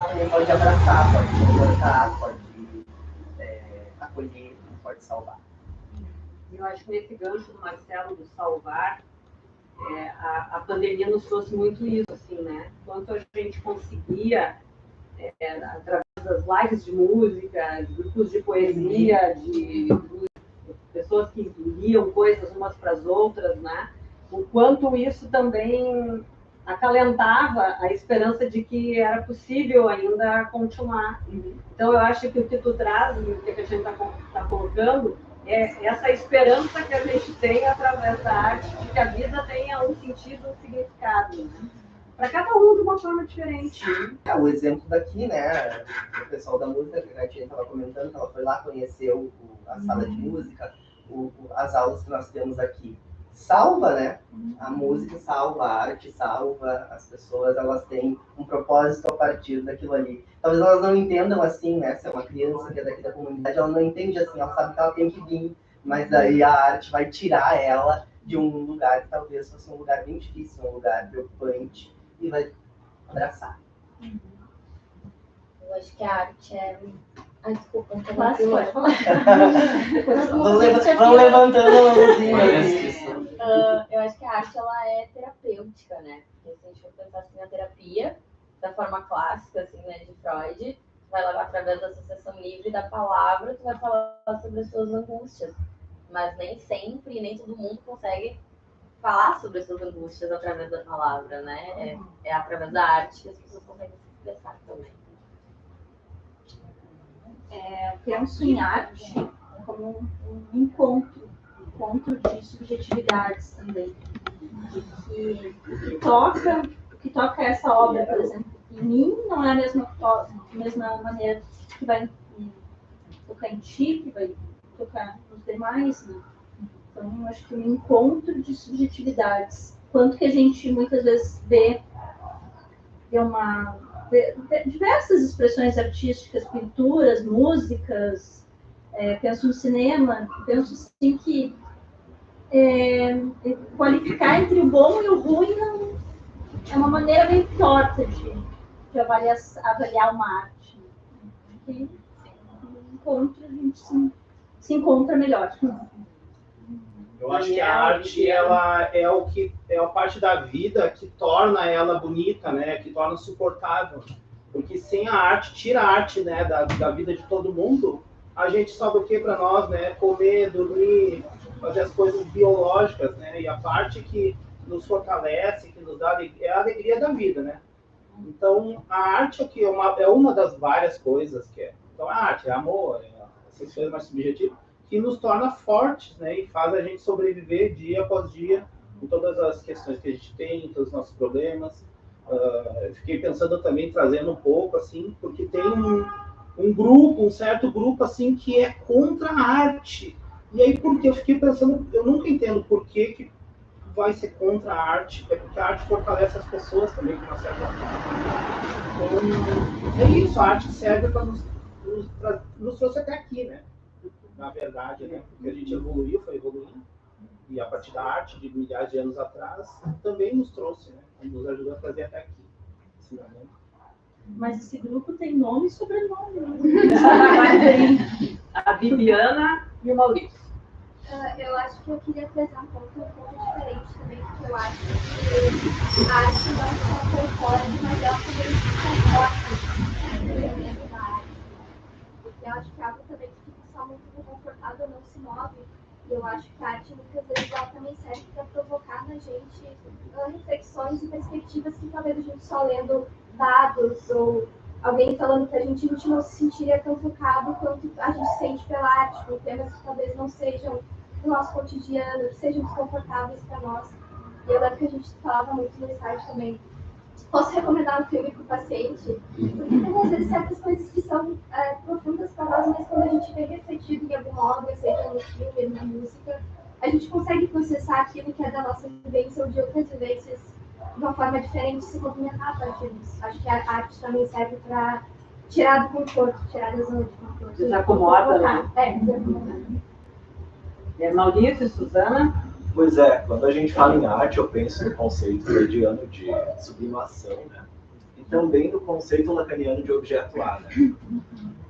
Também pode abraçar, pode suportar, pode acolher, pode salvar. Eu acho que nesse gancho do Marcelo, do salvar, a pandemia nos trouxe muito isso, assim, né? Quanto a gente conseguia, através das lives de música, de grupos de poesia, de pessoas que liam coisas umas para as outras, né? O quanto isso também acalentava a esperança de que era possível ainda continuar. Então, eu acho que o que tu traz, e o que a gente está colocando, é essa esperança que a gente tem através da arte, de que a vida tenha um sentido, um significado, né? Para cada um de uma forma diferente. O exemplo daqui, né, o pessoal da música, que a Gatinha estava comentando, que ela foi lá conhecer a sala de música, as aulas que nós temos aqui. Salva, né? A música salva, a arte salva, as pessoas, elas têm um propósito a partir daquilo ali. Talvez elas não entendam assim, né? Se é uma criança que é daqui da comunidade, ela não entende assim, ela sabe que ela tem que vir, mas daí a arte vai tirar ela de um lugar que talvez fosse um lugar bem difícil, um lugar preocupante, e vai abraçar. Eu acho que a arte é... Ai, desculpa, não pode falar. Vão levantando a mãozinha. Eu acho que a arte, ela é terapêutica, né? Porque se a gente for pensar assim na terapia, da forma clássica, assim, né, de Freud, tu vai levar através da associação livre da palavra, tu vai falar sobre as suas angústias. Mas nem sempre, nem todo mundo consegue falar sobre as suas angústias através da palavra, né? É através da arte que as pessoas conseguem se expressar também. Penso em arte como um encontro de subjetividades também. O que toca essa obra, por exemplo, em mim não é a mesma maneira que vai tocar em ti, que vai tocar nos demais, né? Então, acho que um encontro de subjetividades. Quanto que a gente muitas vezes vê diversas expressões artísticas, pinturas, músicas, penso no cinema, penso assim que qualificar entre o bom e o ruim é uma maneira bem torta de avaliar uma arte. Porque no encontro a gente se encontra melhor. Eu acho que a arte, ela é a parte da vida que torna ela bonita, né? Que torna suportável. Porque sem a arte, tira a arte, né, da vida de todo mundo, a gente sobe o que para nós, né? Comer, dormir, fazer as coisas biológicas, né? E a parte que nos fortalece, que nos dá é a alegria da vida, né? Então, a arte é uma das várias coisas que é. Então, a arte é amor, essas coisas mais subjetivas, que nos torna fortes, né? E faz a gente sobreviver dia após dia em todas as questões que a gente tem, em todos os nossos problemas. Eu fiquei pensando também, trazendo um pouco, assim, porque tem um certo grupo, assim, que é contra a arte. E aí, porque eu fiquei pensando, eu nunca entendo por que vai ser contra a arte, é porque a arte fortalece as pessoas também, de uma certa forma. Então, é isso, a arte serve para nos trouxe até aqui, né? Na verdade, né? Porque a gente evoluiu, foi evoluindo, e a partir da arte de milhares de anos atrás também nos trouxe, né? Nos ajudou a trazer até aqui. Mas esse grupo tem nome e sobrenome. A Bibiana e o Maurício. Eu acho que eu queria trazer um pouco diferente também, porque eu acho que a arte não só concorda, mas ela também se comporta na arte. Porque eu acho que algo também que fica só muito confortável não se move. E eu acho que a arte muitas vezes ela também serve para provocar na gente reflexões e perspectivas que talvez a gente só lendo dados ou alguém falando que a gente não se sentiria tão tocado quanto a gente sente pela arte, com temas que talvez não sejam do nosso cotidiano, que sejam desconfortáveis para nós. E eu lembro que a gente falava muito no site também. Posso recomendar um filme para o paciente? Porque tem às vezes certas coisas que são profundas para nós, mas quando a gente vê refletido em alguma obra, seja no filme, na música, a gente consegue processar aquilo que é da nossa vivência ou de outras vivências de uma forma diferente, se movimentar a partir disso. Acho que a arte também serve para tirar do conforto, tirar da zona de conforto. Desacomoda, né? Desacomoda. Maurício e Suzana? Pois é, quando a gente fala em arte, eu penso no conceito freudiano de sublimação, né? também do conceito lacaniano de objeto A, né?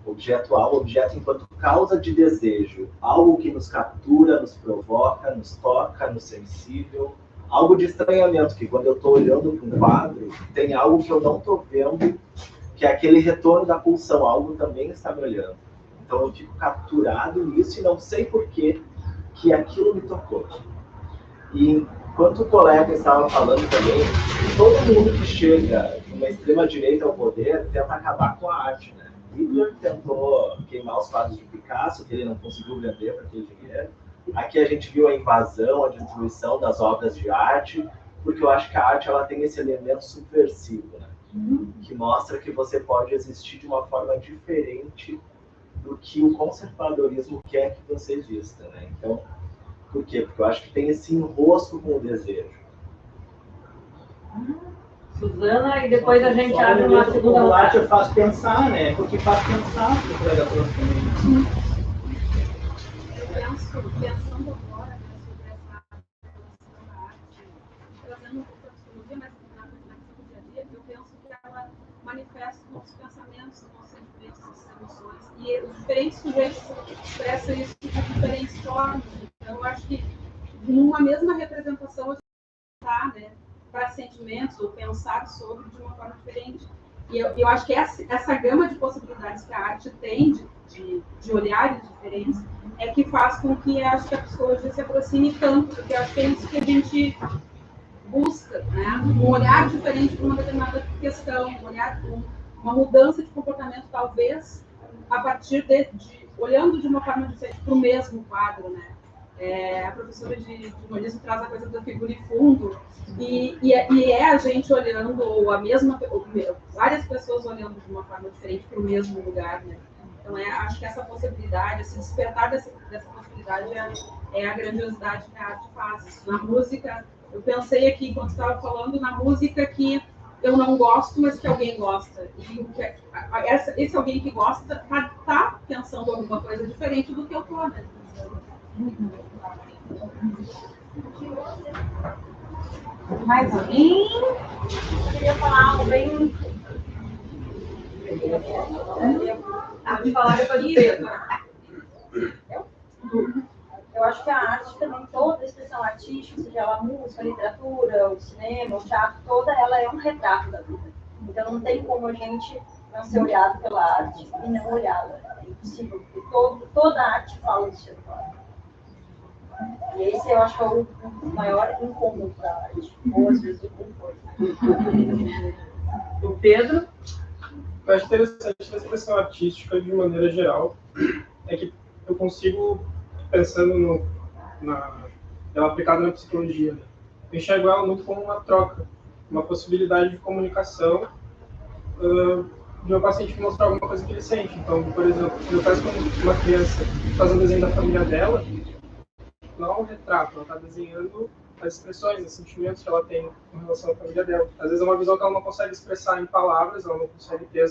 Objeto A, objeto enquanto causa de desejo, algo que nos captura, nos provoca, nos toca, nos sensível, algo de estranhamento, que quando eu estou olhando para um quadro, tem algo que eu não estou vendo, que é aquele retorno da pulsão, algo também está me olhando. Então eu fico capturado nisso e não sei por que aquilo me tocou. E enquanto o colega estava falando também, todo mundo que chega de uma extrema-direita ao poder tenta acabar com a arte, né? Hitler tentou queimar os quadros de Picasso, que ele não conseguiu vender para aquele dinheiro. Aqui a gente viu a invasão, a destruição das obras de arte, porque eu acho que a arte ela tem esse elemento subversivo, né? Que mostra que você pode existir de uma forma diferente do que o conservadorismo quer que você exista, né? Então, por quê? Porque eu acho que tem esse enrosco com o desejo. Suzana, e depois a gente abre uma segunda O arte rodada. faz pensar, né? Porque faz pensar o pregador também. Eu penso, pensando agora, né, sobre essa relação da arte, trazendo um pouco da psicologia, mas na questão do dia a dia, eu penso que ela manifesta nossos pensamentos, nossos sentimentos, nossas emoções, e os diferentes sujeitos expressam isso de diferentes formas. Então, eu acho que numa mesma representação a gente está, né, para sentimentos ou pensar sobre de uma forma diferente. E eu acho que essa gama de possibilidades que a arte tem, de olhares diferentes, é que faz com que acho que a psicologia se aproxime tanto, porque acho que é isso que a gente busca, né? Um olhar diferente para uma determinada questão, uma mudança de comportamento, talvez, a partir de olhando de uma forma diferente para o mesmo quadro, né? A professora de jornalismo traz a coisa da figura e fundo, e é a gente olhando, ou várias pessoas olhando de uma forma diferente para o mesmo lugar, né? Então, acho que essa possibilidade, esse despertar dessa possibilidade é a grandiosidade que a arte faz. Na música, eu pensei aqui, enquanto estava falando, na música que eu não gosto, mas que alguém gosta. E esse alguém que gosta está pensando alguma coisa diferente do que eu estou, né? Mais alguém? Eu queria falar algo bem. De falar depois do Pedro. Eu acho que a arte também, toda a expressão artística, seja ela a música, a literatura, o cinema, o teatro, toda ela é um retrato da vida. Então não tem como a gente não ser olhado pela arte e não olhá-la. É impossível, porque toda a arte fala do ser humano. E esse eu acho que é o maior incômodo da arte, ou às vezes o conforto. O Pedro? Eu acho interessante a expressão artística, de maneira geral, é que eu consigo, pensando ela aplicada na psicologia, né? Eu enxergo ela muito como uma troca, uma possibilidade de comunicação de um paciente mostrar alguma coisa que ele sente. Então, por exemplo, eu peço com uma criança fazer um desenho da família dela, não é um retrato, ela está desenhando as expressões, os sentimentos que ela tem com relação à família dela. Às vezes é uma visão que ela não consegue expressar em palavras, ela não consegue ter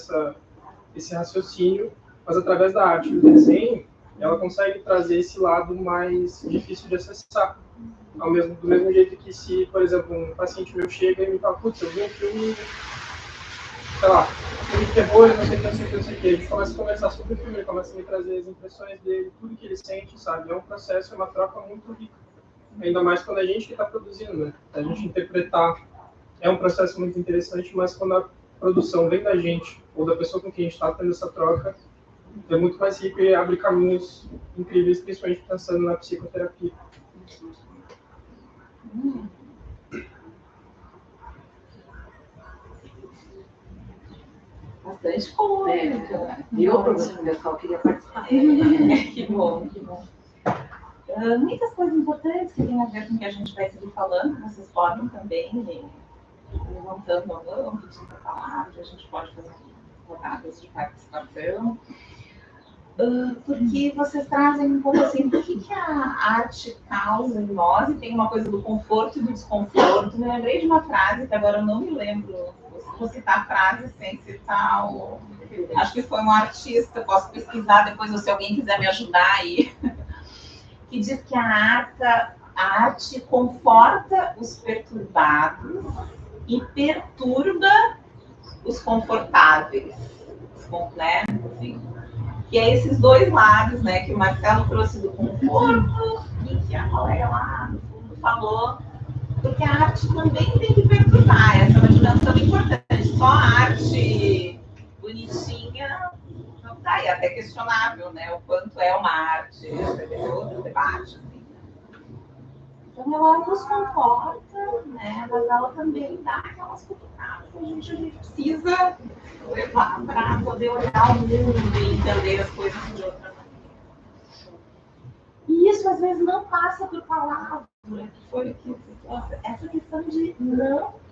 esse raciocínio, mas através da arte do desenho, ela consegue trazer esse lado mais difícil de acessar. Do mesmo jeito que se, por exemplo, um paciente meu chega e me fala, putz, eu vi um filme, sei lá, filme de terror, não sei o que, a gente começa a conversar sobre o filme, ele começa a me trazer as impressões dele, tudo que ele sente, sabe? É um processo, é uma troca muito rica. Ainda mais quando a gente que está produzindo, né? A gente interpretar é um processo muito interessante, mas quando a produção vem da gente, ou da pessoa com quem a gente está tendo essa troca, é muito mais rico e abre caminhos incríveis, principalmente pensando na psicoterapia. Bastante coisa. Eu, professor Universal, queria participar. Que bom, que bom. Muitas coisas importantes que tem a ver com o que a gente vai seguir falando, vocês podem também, levantando a mão, pedindo a palavra, a gente pode fazer rodadas de participação, porque vocês trazem um pouco assim, o que a arte causa em nós, e tem uma coisa do conforto e do desconforto. Me lembrei de uma frase, que agora eu não me lembro, vou citar a frase sem citar acho que foi um artista, posso pesquisar depois, ou se alguém quiser me ajudar aí, que diz que a arte conforta os perturbados e perturba os confortáveis, né? Assim, que é esses dois lados, né? Que o Marcelo trouxe do conforto e que a colega lá no fundo falou, porque a arte também tem que perturbar, essa é uma dimensão importante. Só a arte bonitinha não tá, e até questionável, né? O quanto é uma arte, esse é outro debate. Assim. Então ela nos conforta, né? Mas ela também dá aquelas cutucadas que a gente precisa levar para poder olhar o mundo e entender as coisas de outra maneira. E isso às vezes não passa por palavra, que foi que essa questão de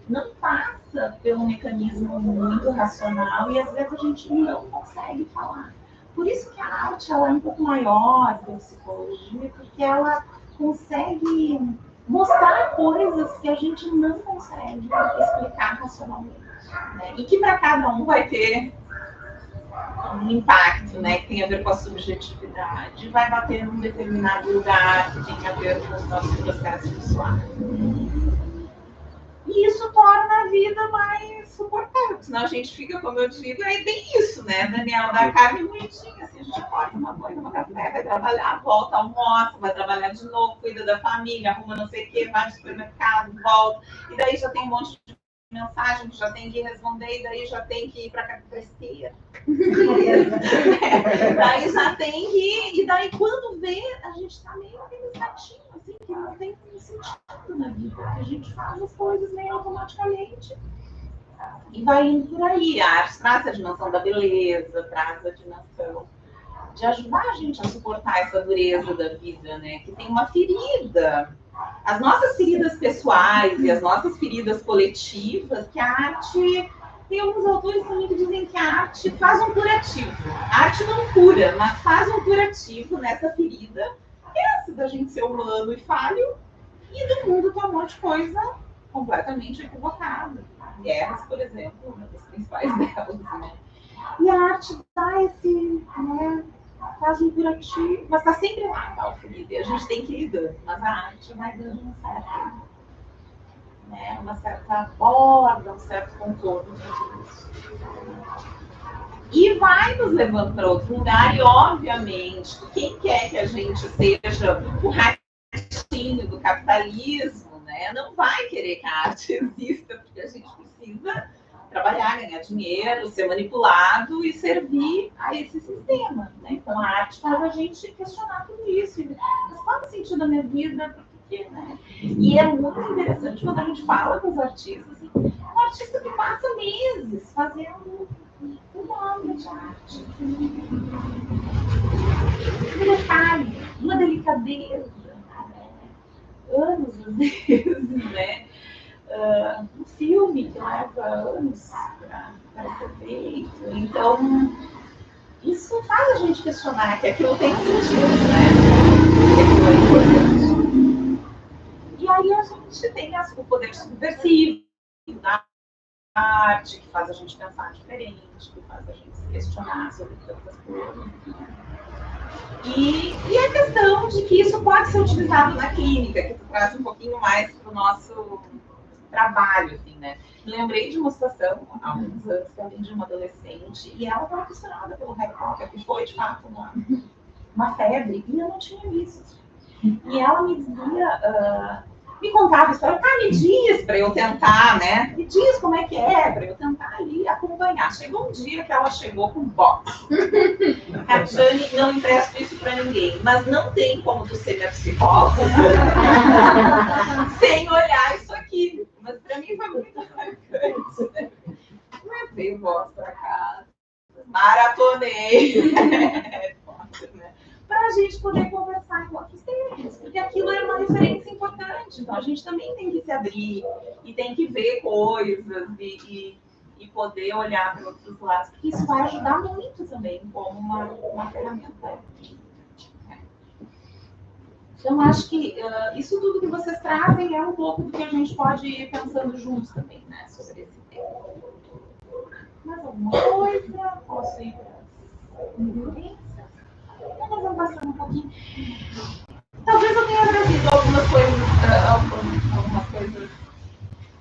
não passa pelo mecanismo muito racional e às vezes a gente não consegue falar. Por isso que a arte ela é um pouco maior que a psicologia, porque ela consegue mostrar coisas que a gente não consegue explicar racionalmente, né? E que para cada um vai ter um impacto, né, que tem a ver com a subjetividade, vai bater num determinado lugar que tem a ver com os nossos processos pessoais. E isso torna a vida mais suportável, senão a gente fica, como eu digo, é bem isso, né, Daniel, da carne bonitinha, assim, a gente acorda uma coisa, uma café, vai trabalhar, volta, almoça, vai trabalhar de novo, cuida da família, arruma não sei o que, vai no supermercado, volta, e daí já tem um monte de mensagem que já tem que responder, e daí já tem que ir para a besteira. Daí já tem que ir, e daí quando vê, a gente está meio cansadinho, assim, que não tem sentido na vida, que a gente faz as coisas meio automaticamente e vai indo por aí. A arte traz a dimensão da beleza, traz a dimensão de ajudar a gente a suportar essa dureza da vida, né? Que tem uma ferida. As nossas feridas pessoais e as nossas feridas coletivas, que a arte... Tem alguns autores também que dizem que a arte faz um curativo. A arte não cura, mas faz um curativo nessa ferida. Essa da gente ser humano e falho, e do mundo ter um monte de coisa completamente equivocada. Guerras, por exemplo, uma das principais delas, né? E a arte dá esse... né, faz um curativo, mas está sempre lá, tá, o ferida, e a gente tem que ir lidando. Mas a arte vai dando uma certa borda, um certo contorno de tudo isso. E vai nos levando para outro lugar, e obviamente, quem quer que a gente seja o ratinho do capitalismo, né, não vai querer que a arte exista, porque a gente precisa trabalhar, ganhar dinheiro, ser manipulado e servir a esse sistema, né? Então a arte faz a gente questionar tudo isso. Mas qual é o sentido da minha vida? Porque, né? E é muito interessante quando a gente fala com os artistas, assim, um artista que passa meses fazendo uma obra de arte, um detalhe, uma delicadeza, né? Anos às vezes, né? Um filme que leva anos para ser feito. Então, isso faz a gente questionar que aquilo tem sentido, né? Que aquilo é importante. E aí a gente tem o poder subversivo da arte, que faz a gente pensar diferente, que faz a gente se questionar sobre tantas coisas. E a questão de que isso pode ser utilizado na clínica, que tu traz um pouquinho mais para o nosso trabalho, assim, né? Me lembrei de uma situação há alguns anos que eu atendi uma adolescente e ela estava questionada pelo Harry Potter, que foi, de fato, uma febre, e eu não tinha visto. E ela me dizia, me contava a história, me diz para eu tentar, né? Me diz como é que é, para eu tentar ali acompanhar. Chegou um dia que ela chegou com box. A Jane, não empresto isso para ninguém, mas não tem como tu ser minha psicóloga sem olhar isso aqui. Mas para mim foi muito marcante, né? Levei o box para casa, maratonei. Para a gente poder conversar com outros temas, porque aquilo é uma referência importante. Então, a gente também tem que se abrir e tem que ver coisas e poder olhar para outros lados, porque isso vai ajudar muito também como uma ferramenta. Então, acho que isso tudo que vocês trazem é um pouco do que a gente pode ir pensando juntos também, né, sobre esse tema. Mais alguma coisa? Posso ir para as ingredientes? Nós vamos passar um pouquinho. Talvez eu tenha trazido algumas coisas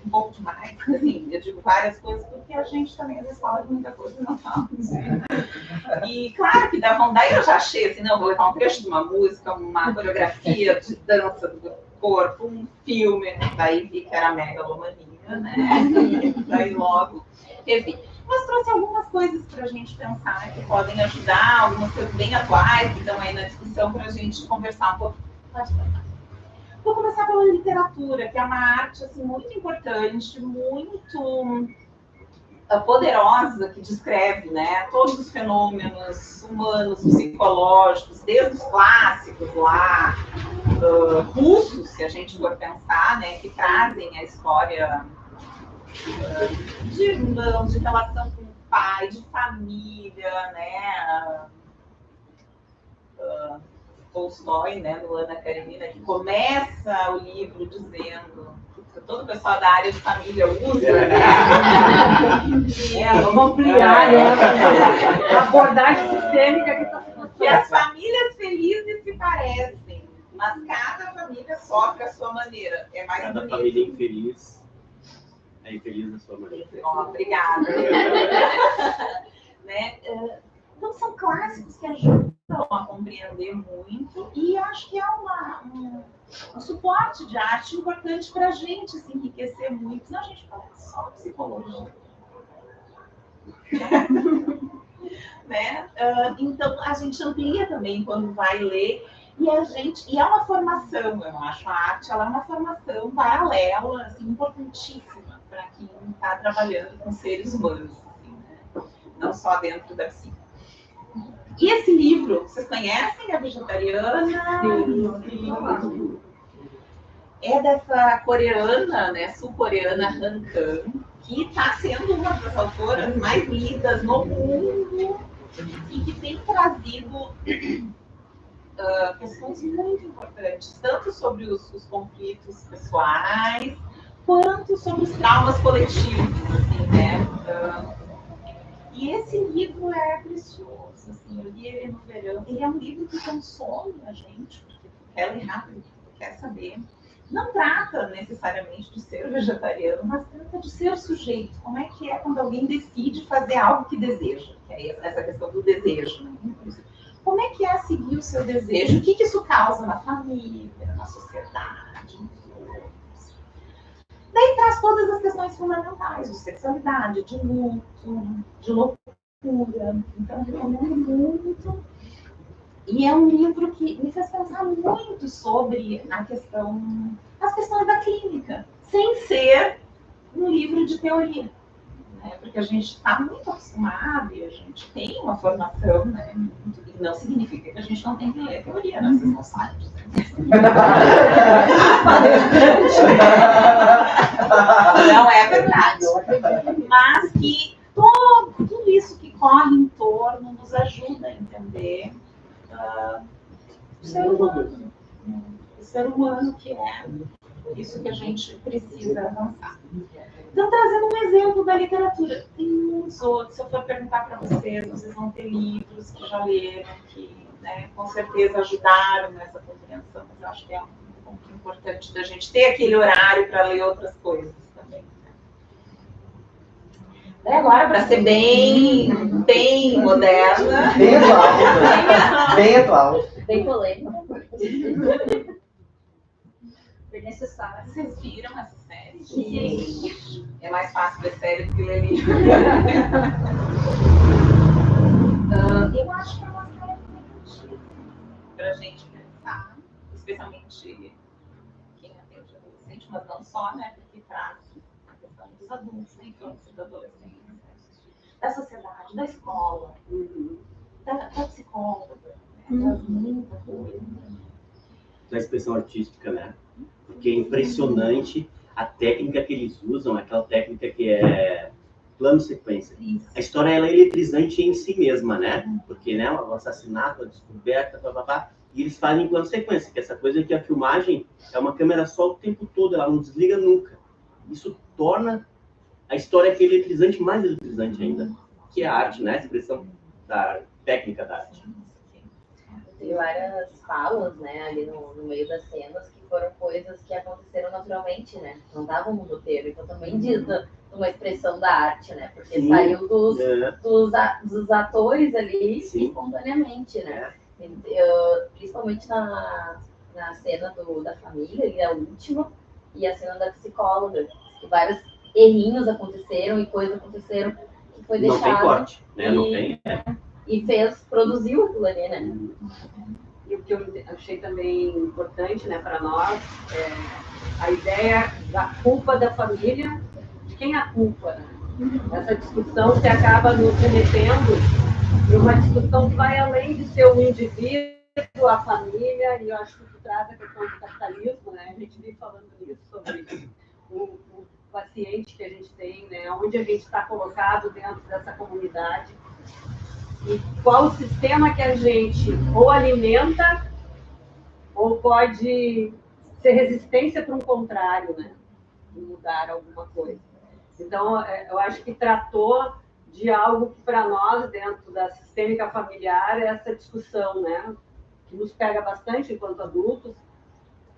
um pouco demais. Assim, eu digo várias coisas porque a gente também às vezes fala de muita coisa e não fala. E claro que dá vontade, eu já achei assim, não, vou levar um trecho de uma música, uma coreografia de dança do corpo, um filme, daí vi que era megalomania, né? Daí logo teve. Mas trouxe algumas coisas para a gente pensar que podem ajudar, algumas coisas bem atuais que estão aí na discussão para a gente conversar um pouco. Vou começar pela literatura, que é uma arte assim, muito importante, muito poderosa, que descreve, né, todos os fenômenos humanos, psicológicos, desde os clássicos lá, russos, se a gente for pensar, né, que trazem a história de irmãos, de relação com o pai, de família, né, Tolstói, né, do Ana Karenina, que começa o livro dizendo, todo o pessoal da área de família usa, né? Vamos ampliar, né? A abordagem sistêmica que está sendo. Que as famílias felizes se parecem, mas cada família sofre à sua maneira. É mais Cada bonito. família infeliz é infeliz na sua maneira. Obrigada. Né? Então, são clássicos que ajudam a compreender muito e acho que é um suporte de arte importante para a gente se enriquecer muito. Senão a gente fala só psicologia. Né? Então, a gente amplia também quando vai ler e é uma formação, eu acho. A arte ela é uma formação paralela, assim, importantíssima para quem está trabalhando com seres humanos, assim, né? Não só dentro da psique. E esse livro, vocês conhecem a Vegetariana? Sim. É dessa coreana, né, sul-coreana Han Kang, que está sendo uma das autoras mais lidas no mundo e que tem trazido questões muito importantes, tanto sobre os conflitos pessoais, quanto sobre os traumas coletivos, assim, né? E esse livro é precioso, assim, eu li ele no verão. Ele é um livro que consome a gente, porque quer ler rápido, quer saber. Não trata necessariamente de ser vegetariano, mas trata de ser sujeito. Como é que é quando alguém decide fazer algo que deseja? Que é essa questão do desejo, né? Como é que é seguir o seu desejo? O que isso causa na família, na sociedade, nos outros? Daí traz todas as questões fundamentais de sexualidade, de luto, de loucura. Então, eu recomendo muito. E é um livro que me fez pensar muito sobre as questões da clínica, sem ser um livro de teoria. Né? Porque a gente está muito acostumado e a gente tem uma formação, né? E não significa que a gente não tem que ler teoria, né? Vocês não sabem disso. Não é verdade. Mas que tudo isso que corre em torno nos ajuda a entender o ser humano. O ser humano que é isso que a gente precisa avançar. Então, trazendo um exemplo da literatura, tem muitos outros. Se eu for perguntar para vocês vão ter livros que já leram, que, né, com certeza ajudaram nessa compreensão, mas eu acho que é um ponto importante da gente ter aquele horário para ler outras coisas também. Agora, para ser bem moderna. Bem atual. Bem atual. Bem polêmico. Bem necessário. Vocês viram essa série? Sim. É mais fácil ver série do que ler livro. Eu acho que é uma série muito para a gente pensar, especialmente quem atende adolescente, mas não só, né? Porque traz a questão dos adultos, da infância, da adolescência, da sociedade, da escola, da psicóloga, né? Muita coisa. Da expressão artística, né? Porque é impressionante a técnica que eles usam, aquela técnica que é plano sequência. Isso. A história ela é eletrizante em si mesma, né? Porque, né, o assassinato, a descoberta, e eles fazem em plano sequência, que essa coisa que a filmagem é uma câmera só o tempo todo, ela não desliga nunca. Isso torna a história que é eletrizante mais eletrizante ainda, que é a arte, né? A expressão da técnica da arte. Tem várias falas, né, ali no meio das cenas, que foram coisas que aconteceram naturalmente, né? Não estavam no roteiro. Então também diz uma expressão da arte, né? Porque Sim. saiu dos atores ali Sim. espontaneamente, né? Principalmente na cena da família, ele é a última, e a cena da psicóloga, que vários errinhos aconteceram e coisas aconteceram que foi Não deixado. tem corte, né? Não tem. E produziu aquilo ali, né? E o que eu achei também importante, né, para nós, é a ideia da culpa da família, de quem é a culpa, né? Essa discussão que acaba nos remetendo para uma discussão que vai além de ser o indivíduo, a família, e eu acho que traz a questão do capitalismo, né? A gente vem falando nisso, sobre o paciente que a gente tem, né? Onde a gente está colocado dentro dessa comunidade. E qual o sistema que a gente ou alimenta ou pode ser resistência para um contrário, né? Mudar alguma coisa. Então, eu acho que tratou de algo que, para nós, dentro da sistêmica familiar, é essa discussão, né? Que nos pega bastante enquanto adultos,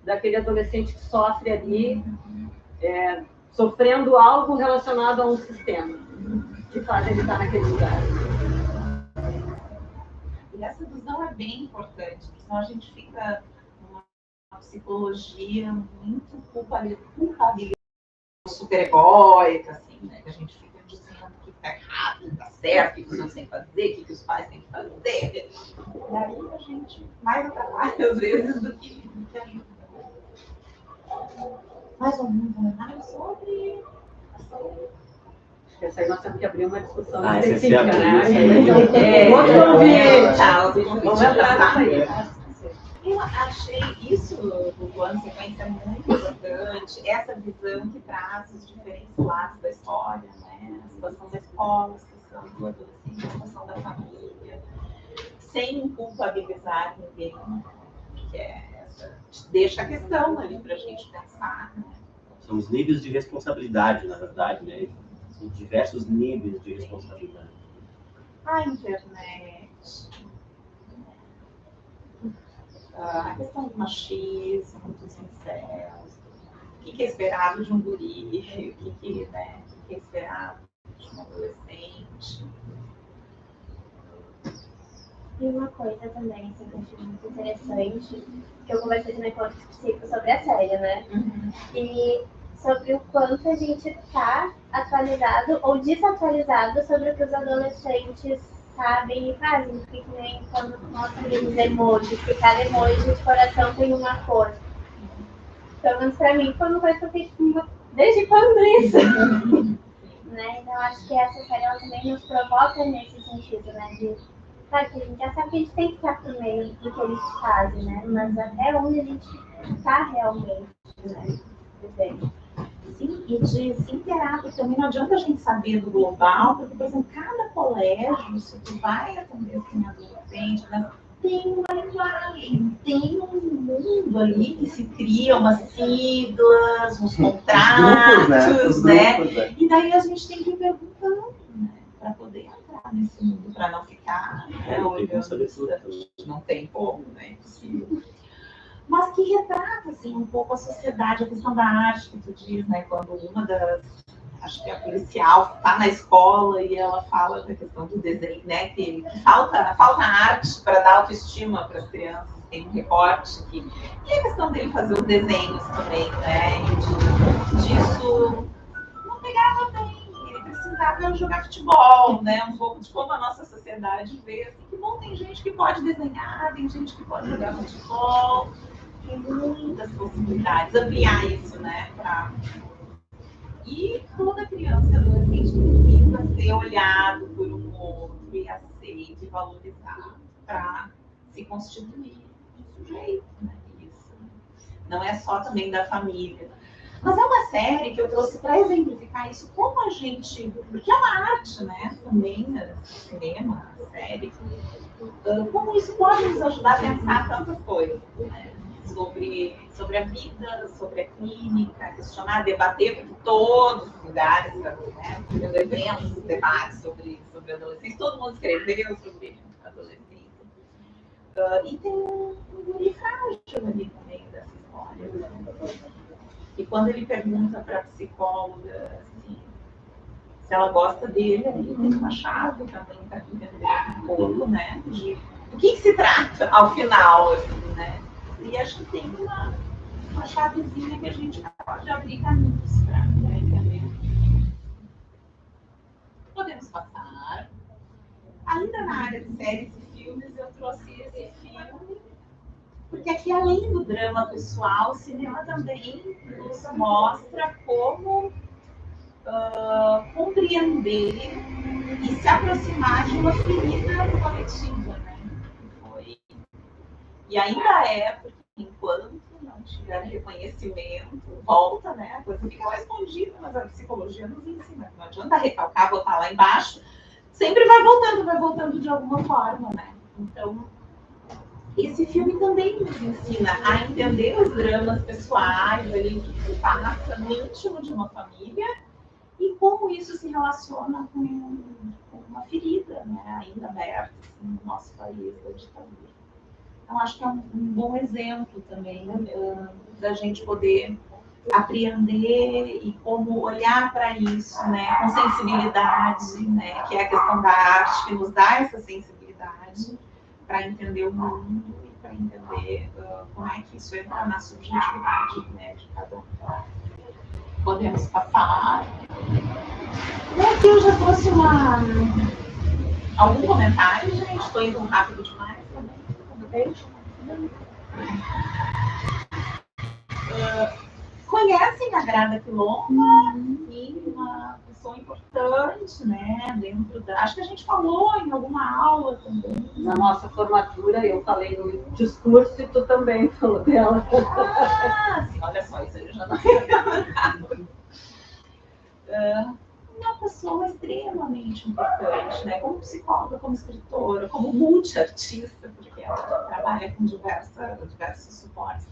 daquele adolescente que sofre ali, sofrendo algo relacionado a um sistema que faz ele estar naquele lugar. E essa visão é bem importante, porque senão a gente fica numa psicologia muito culpabilizada, super egóica, assim, né? Que a gente fica dizendo que tá errado, que tá certo, que os outros têm que fazer, que os pais têm que fazer. E aí a gente mais atrapalha às vezes do que ajuda. Mais ou menos, nada sobre. Essa aí nós temos que abrir uma discussão Ah, específica, essa né? Vamos entrar nisso aí. Eu achei isso, do plano sequência, muito importante, essa visão que traz os diferentes lados da história, né? A situação da escola, a situação do adolescente, a situação da família, sem culpabilizar ninguém, que deixa a questão ali para a gente pensar, né? São os níveis de responsabilidade, na verdade, né? São diversos níveis de responsabilidade. A internet, a questão do machismo, dos incels, o que é esperado de um guri, o que é esperado de um adolescente. E uma coisa também, assim, que eu achei muito interessante, que eu conversei também com outros psicólogos sobre a série, né? E sobre o quanto a gente está atualizado ou desatualizado sobre o que os adolescentes sabem e fazem. Porque nem quando mostram aqueles emojis, que cada emoji de coração tem uma cor. Pelo menos pra mim foi uma coisa que eu fiz desde quando isso? Né? Então acho que essa série ela também nos provoca nesse sentido, né? Claro que a gente já sabe que a gente tem que estar por meio do que eles fazem, né? Mas até onde a gente está realmente, né? Sim, e de se inteirar, porque também não adianta a gente saber do global, porque, por exemplo, cada colégio, se tu vai atender assim, adolescente, né, tem uma linguagem, tem um mundo ali que se cria, umas siglas, uns contratos, né? E daí a gente tem que ir perguntando, né? Para poder entrar nesse mundo, para não ficar, né, não tem como, né? É impossível. Mas que retrata, assim, um pouco a sociedade, a questão da arte que tu diz, né? Quando uma das, acho que a policial está na escola e ela fala da questão do desenho, né? Que falta arte para dar autoestima para as crianças, tem um recorte que é a questão dele fazer os desenhos também, né? E disso não pegava bem, ele precisava jogar futebol, né? Um pouco de como a nossa sociedade vê, assim, que bom, tem gente que pode desenhar, tem gente que pode jogar futebol. Tem muitas possibilidades, ampliar isso, né? E toda criança e adolescente precisa ser olhado por um outro e aceito e valorizado para se constituir um sujeito, né? Isso não é só também da família. Mas é uma série que eu trouxe para exemplificar isso, como a gente, porque é uma arte, né? Também, cinema, série, como isso pode nos ajudar a pensar tantas coisas, né? Sobre a vida, sobre a clínica, questionar, debater, porque todos os lugares, né, eventos, debates sobre adolescência, todo mundo escreveu sobre adolescência. E tem um guri frágil ali no meio dessa história. Né? E quando ele pergunta para a psicóloga, assim, se ela gosta dele, aí tem uma chave também para entender um pouco, né, de do que se trata ao final, assim, né? E acho que tem uma chavezinha que a gente pode abrir caminhos para entender. Podemos passar. Ainda na área de séries e filmes, eu trouxe esse filme, porque aqui, além do drama pessoal, o cinema também nos mostra como compreender e se aproximar de uma ferida coletiva, né? E ainda é, porque enquanto não tiver reconhecimento, volta, né? A coisa fica lá escondida, mas a psicologia nos ensina. Não adianta recalcar, botar lá embaixo, sempre vai voltando de alguma forma, né? Então, esse filme também nos ensina a entender os dramas pessoais, ali, que se passa no íntimo de uma família, e como isso se relaciona com uma ferida, né, ainda aberta assim, no nosso país, da ditadura. Então, acho que é um bom exemplo também, né, da gente poder apreender e como olhar para isso, né, com sensibilidade, né, que é a questão da arte que nos dá essa sensibilidade para entender o mundo e para entender como é que isso entra na subjetividade, né, de cada um. Podemos passar. E aqui eu já trouxe algum comentário, gente. Estou indo rápido demais também. Conhecem a Grada Quilomba? E uma pessoa importante, né? Dentro da. Acho que a gente falou em alguma aula também. Na nossa formatura, eu falei no discurso e tu também falou dela. Ah, sim, olha só, isso aí eu já não tinha lembrado. Uma pessoa extremamente importante, né? Como psicóloga, como escritora, como multiartista, porque ela trabalha com diversos suportes.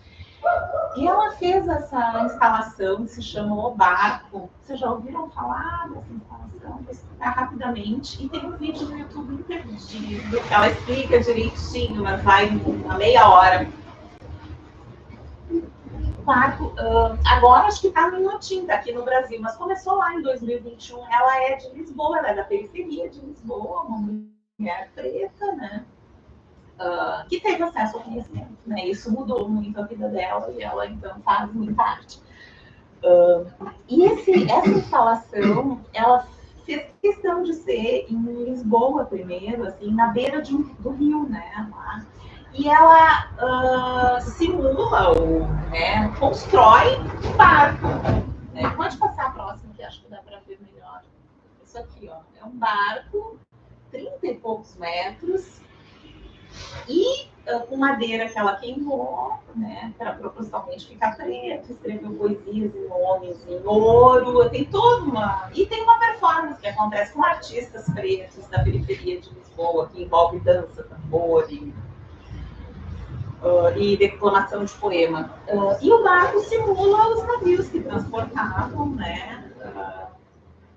E ela fez essa instalação que se chama O Barco. Vocês já ouviram falar dessa instalação? Vou explicar rapidamente. E tem um vídeo no YouTube imperdível que ela explica direitinho, mas vai uma meia hora. Barco, agora acho que está no Inhotim, aqui no Brasil, mas começou lá em 2021. Ela é de Lisboa, ela é da periferia de Lisboa, uma mulher preta, né? Que teve acesso ao conhecimento, né? Isso mudou muito a vida dela e ela então faz muita arte. E essa instalação, ela fez questão de ser em Lisboa primeiro, assim, na beira do rio, né? Lá. E ela simula, né, constrói um barco. Né? Pode passar a próxima, que acho que dá para ver melhor. Isso aqui, ó, é um barco, 30 e poucos metros, e com madeira que ela queimou, né, para propositalmente ficar preto, escreveu poesias e nomes em ouro, tem toda uma... E tem uma performance que acontece com artistas pretos da periferia de Lisboa, que envolve dança, tambor e declamação de poema. E o barco simula os navios que transportavam, né,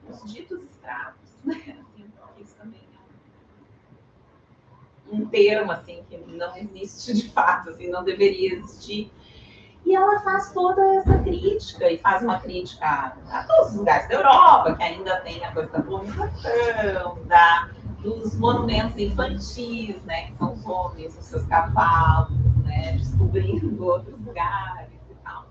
os ditos escravos, né, assim, isso também é um termo, assim, que não existe de fato, assim, não deveria existir. E ela faz toda essa crítica, e faz uma crítica a todos os lugares da Europa, que ainda tem a coisa da colonização, dos monumentos infantis, né, que são os homens, os seus cavalos, né, descobrindo outros lugares e tal.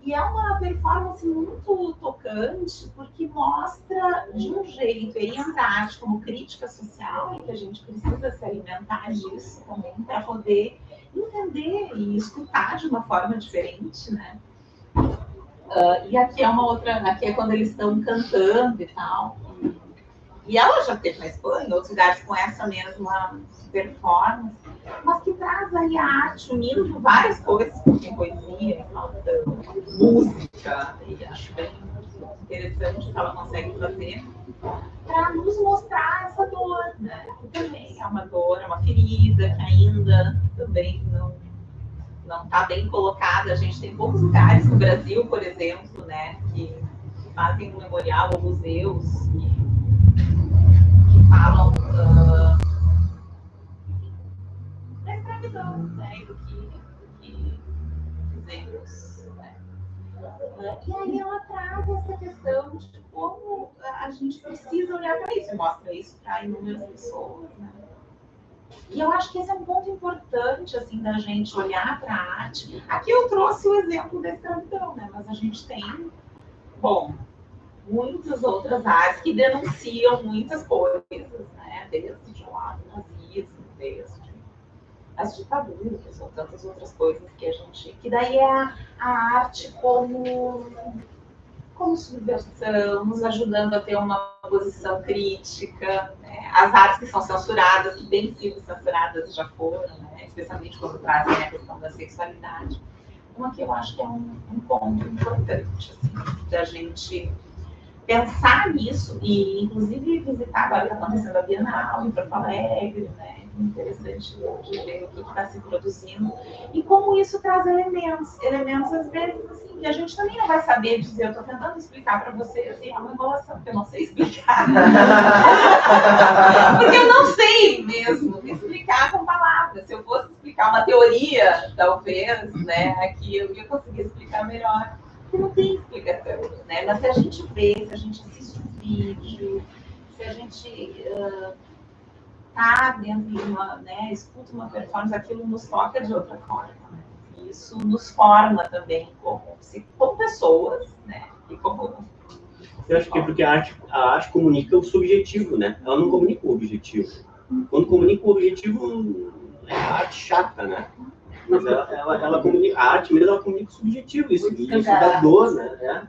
E é uma performance muito tocante, porque mostra de um jeito, e entra a arte como crítica social, e que a gente precisa se alimentar disso também, para poder entender e escutar de uma forma diferente, né? E aqui é uma outra, aqui é quando eles estão cantando e tal. E ela já esteve na Espanha, em outros lugares com essa mesma performance, mas que traz aí a arte unindo várias coisas, porque poesia, música, e acho bem interessante o que ela consegue fazer, para nos mostrar essa dor, né? Que também é uma dor, é uma ferida, que ainda também não está bem colocada. A gente tem poucos lugares no Brasil, por exemplo, né, que fazem um memorial ou museus que falam da escravidão, né, e do que fizemos, né. E aí ela traz essa questão de como a gente gente precisa olhar para isso, e mostra isso para inúmeras pessoas, né? E eu acho que esse é um ponto importante, assim, da gente olhar para a arte. Aqui eu trouxe o exemplo da escravidão, né? Mas a gente tem, bom, muitas outras artes que denunciam muitas coisas, né? Desde o lado do nazismo, desde as ditaduras, ou tantas outras coisas que a gente... Que daí é a arte como subversão, nos ajudando a ter uma posição crítica, né? As artes que são censuradas, que bem sido censuradas já foram, né? Especialmente quando trazem a questão da sexualidade. Uma que eu acho que é um ponto importante, assim, da gente pensar nisso, e inclusive visitar, agora está acontecendo a Bienal em Porto Alegre, né? Interessante ver o que está se produzindo e como isso traz elementos às vezes assim, que a gente também não vai saber dizer. Eu estou tentando explicar para vocês, assim, é uma enrolação, porque eu não sei explicar. Porque eu não sei mesmo explicar com palavras. Se eu fosse explicar uma teoria, talvez, né, aqui eu ia conseguir explicar melhor. Porque não tem explicação, né? Mas se a gente vê, se a gente assiste um vídeo, se a gente tá dentro de uma, né, escuta uma performance, aquilo nos toca de outra forma. Né? Isso nos forma também como pessoas, né? E como... Eu acho que é porque a arte comunica o subjetivo, né? Ela não comunica o objetivo. Quando comunica o objetivo, é a arte chata, né? Mas ela comunica, a arte mesmo, ela comunica o subjetivo, isso dá dor, né?